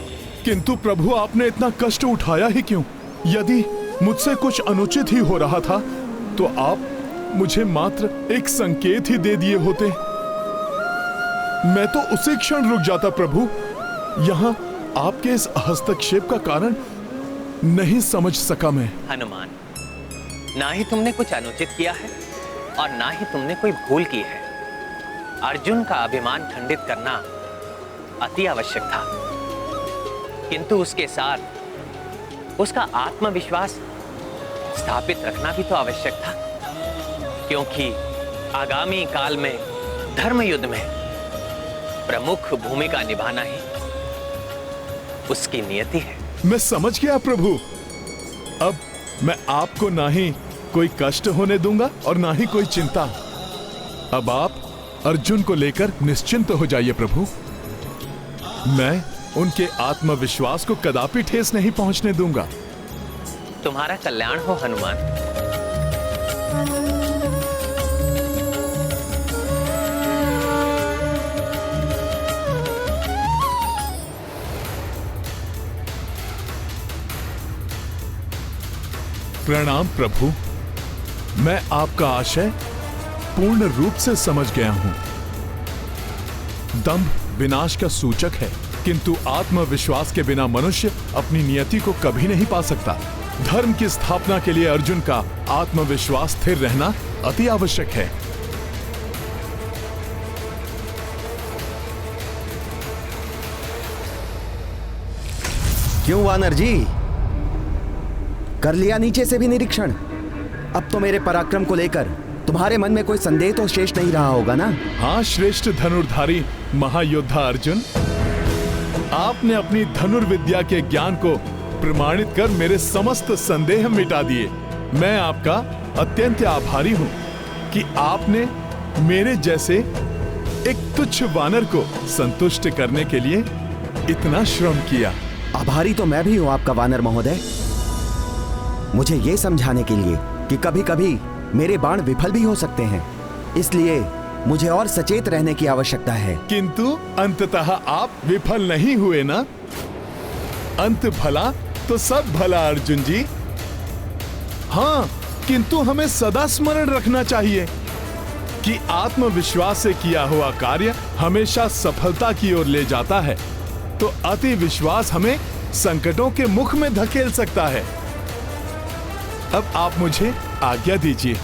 किंतु प्रभु, आपने इतना कष्ट उठाया ही क्यों? यदि मुझसे कुछ अनुचित ही हो रहा था तो आप मुझे मात्र एक संकेत ही दे दिए होते। मैं तो उसी क्षण रुक जाता प्रभु। यहाँ आपके इस हस्तक्षेप का कारण नहीं समझ सका मैं। हनुमान, ना ही तुमने कुछ अनुचित किया है और ना ही तुमने कोई भूल की है। अर्जुन का अभिमान खंडित करना अति आवश्यक था, किंतु उसके साथ उसका आत्मविश्वास स्थापित रखना भी तो आवश्यक था, क्योंकि आगामी काल में धर्म युद्ध में प्रमुख भूमिका निभाना ही उसकी नियति है। मैं समझ गया प्रभु। अब मैं आपको ना ही कोई कष्ट होने दूंगा और ना ही कोई चिंता। अब आप अर्जुन को लेकर निश्चिंत हो जाइए प्रभु। मैं उनके आत्मविश्वास को कदापि ठेस नहीं पहुंचने दूंगा। तुम्हारा कल्याण हो हनुमान। प्रणाम प्रभु, मैं आपका आशय पूर्ण रूप से समझ गया हूं। दंभ विनाश का सूचक है किंतु आत्मविश्वास के बिना मनुष्य अपनी नियति को कभी नहीं पा सकता। धर्म की स्थापना के लिए अर्जुन का आत्मविश्वास स्थिर रहना अति आवश्यक है। क्यों वानर जी, कर लिया नीचे से भी निरीक्षण? अब तो मेरे पराक्रम को लेकर तुम्हारे मन में कोई संदेह तो शेष नहीं रहा होगा ना? हाँ श्रेष्ठ धनुर्धारी महायोद्धा अर्जुन, आपने अपनी धनुर्विद्या के ज्ञान को प्रमाणित कर मेरे समस्त संदेह मिटा दिए। मैं आपका अत्यंत आभारी हूँ कि आपने मेरे जैसे एक तुच्छ वानर को संतुष्ट करने के लिए इतना श्रम किया। आभारी तो मैं भी हूँ आपका वानर महोदय, मुझे ये समझाने के लिए कि कभी कभी मेरे बाण विफल भी हो सकते हैं, इसलिए मुझे और सचेत रहने की आवश्यकता है। किंतु अंततः आप विफल नहीं हुए ना? अंत भला तो सब भला अर्जुन जी। हाँ, किंतु हमें सदा स्मरण रखना चाहिए कि आत्मविश्वास से किया हुआ कार्य हमेशा सफलता की ओर ले जाता है, तो अति विश्वास हमें संकटों के मुख में धकेल सकता है। अब आप मुझे आज्ञा दीजिए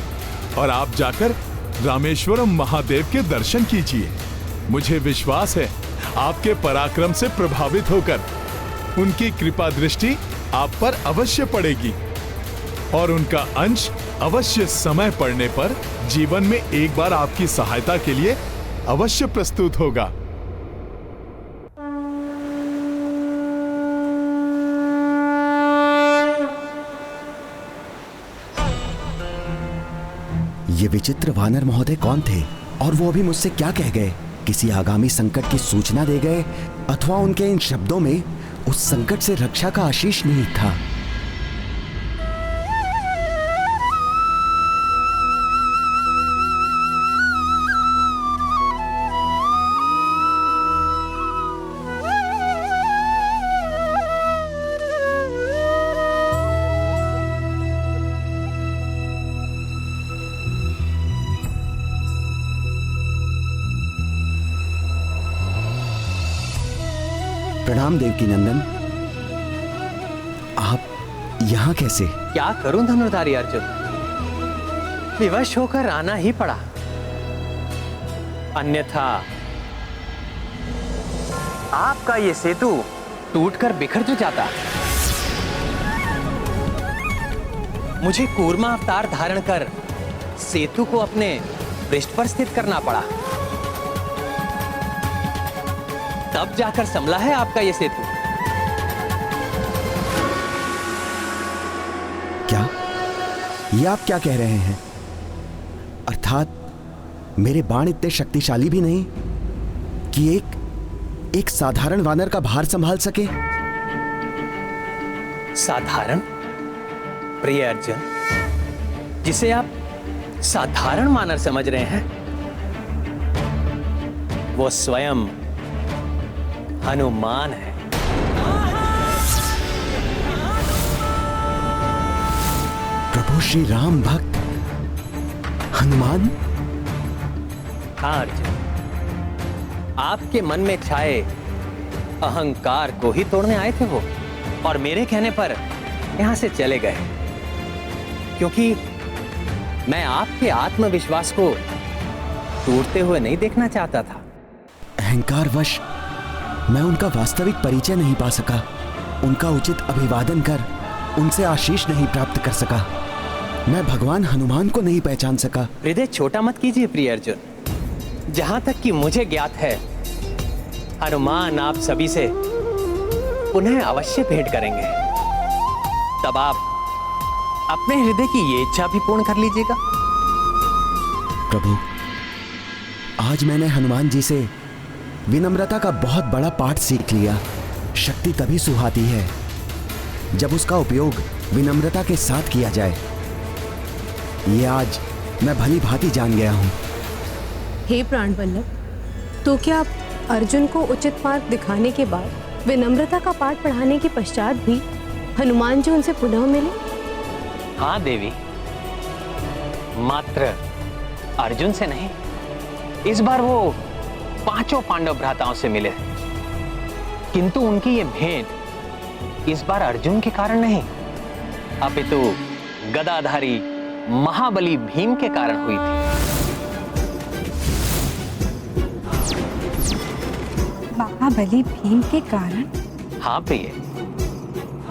और आप जाकर रामेश्वरम महादेव के दर्शन कीजिए। मुझे विश्वास है आपके पराक्रम से प्रभावित होकर उनकी कृपा दृष्टि आप पर अवश्य पड़ेगी और उनका अंश अवश्य समय पड़ने पर जीवन में एक बार आपकी सहायता के लिए अवश्य प्रस्तुत होगा। ये विचित्र वानर महोदय कौन थे और वो अभी मुझसे क्या कह गए? किसी आगामी संकट की सूचना दे गए अथवा उनके इन शब्दों में उस संकट से रक्षा का आशीष नहीं था? प्रणाम देवकी नंदन, आप यहाँ कैसे? क्या करूं धनुर्धारी अर्जुन, विवश होकर आना ही पड़ा, अन्यथा आपका ये सेतु टूटकर बिखर तो जाता। मुझे कूर्मा अवतार धारण कर सेतु को अपने पृष्ठ पर स्थित करना पड़ा, तब जाकर संभला है आपका ये सेतु। क्या ये आप क्या कह रहे हैं? अर्थात मेरे बाण इतने शक्तिशाली भी नहीं कि एक साधारण वानर का भार संभाल सके? साधारण? प्रिय अर्जुन, जिसे आप साधारण वानर समझ रहे हैं, वो स्वयं हनुमान है। प्रभु श्री राम भक्त हनुमान? हाँ अर्जुन, आपके मन में छाए अहंकार को ही तोड़ने आए थे वो, और मेरे कहने पर यहां से चले गए, क्योंकि मैं आपके आत्मविश्वास को टूटते हुए नहीं देखना चाहता था। अहंकारवश मैं उनका वास्तविक परिचय नहीं पा सका, उनका उचित अभिवादन कर उनसे आशीष नहीं प्राप्त कर सका, मैं भगवान हनुमान को नहीं पहचान सका। हृदय छोटा मत कीजिए प्रिय अर्जुन, जहां तक कि मुझे ज्ञात है हनुमान आप सभी से पुनः अवश्य भेंट करेंगे, तब आप अपने हृदय की ये इच्छा भी पूर्ण कर लीजिएगा। प्रभु, आज मैंने हनुमान जी से विनम्रता का बहुत बड़ा पाठ सीख लिया। शक्ति तभी सुहाती है जब उसका उपयोग विनम्रता के साथ किया जाए। ये आज मैं भली भांति जान गया हूं। हे प्राण वल्लभ, तो क्या आप अर्जुन को उचित मार्ग दिखाने के बाद विनम्रता का पाठ पढ़ाने के पश्चात भी हनुमान जी उनसे पुनः मिले? हाँ देवी, मात्र अर्जुन से नहीं, इस बार वो 5 पांडव भ्राताओं से मिले, किंतु उनकी ये भेंट इस बार अर्जुन के कारण नहीं, अपितु गदाधारी महाबली भीम के कारण हुई थी। महाबली भीम के कारण? हाँ प्रिय,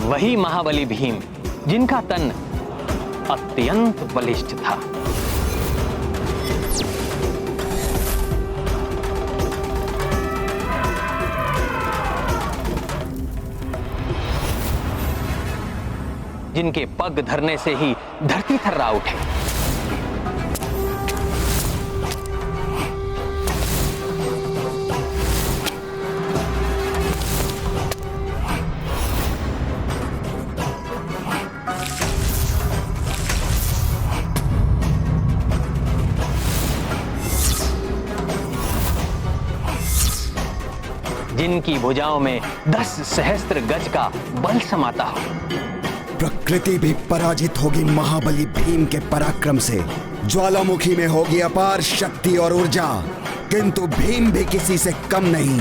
वही महाबली भीम जिनका तन अत्यंत बलिष्ठ था। जिनके पग धरने से ही धरती थर्रा उठे। जिनकी भुजाओं में 10 सहस्त्र गज का बल समाता हो। प्रकृति भी पराजित होगी महाबली भीम के पराक्रम से। ज्वालामुखी में होगी अपार शक्ति और ऊर्जा, किंतु भीम भी किसी से कम नहीं।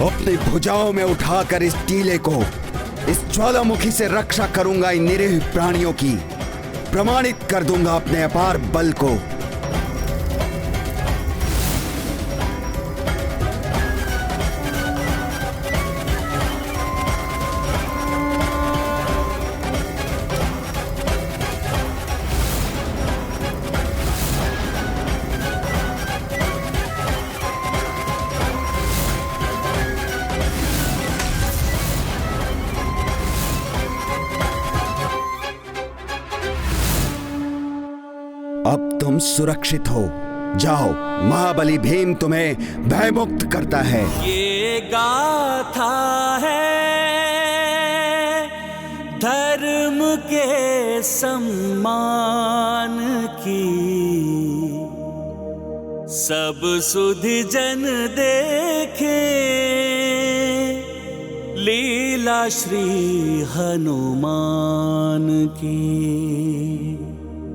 अपनी भुजाओं में उठाकर इस टीले को, इस ज्वालामुखी से रक्षा करूंगा इन निरीह प्राणियों की। प्रमाणित कर दूंगा अपने अपार बल को। अब तुम सुरक्षित हो। जाओ, महाबली भीम तुम्हें भयमुक्त करता है। ये गाथा है धर्म के सम्मान की, सब सुधि जन देखे लीला श्री हनुमान की।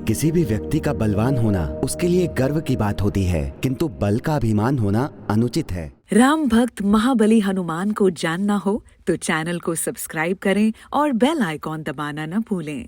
किसी भी व्यक्ति का बलवान होना उसके लिए गर्व की बात होती है, किंतु बल का अभिमान होना अनुचित है। राम भक्त महाबली हनुमान को जानना हो तो चैनल को सब्सक्राइब करें और बेल आइकॉन दबाना न भूलें।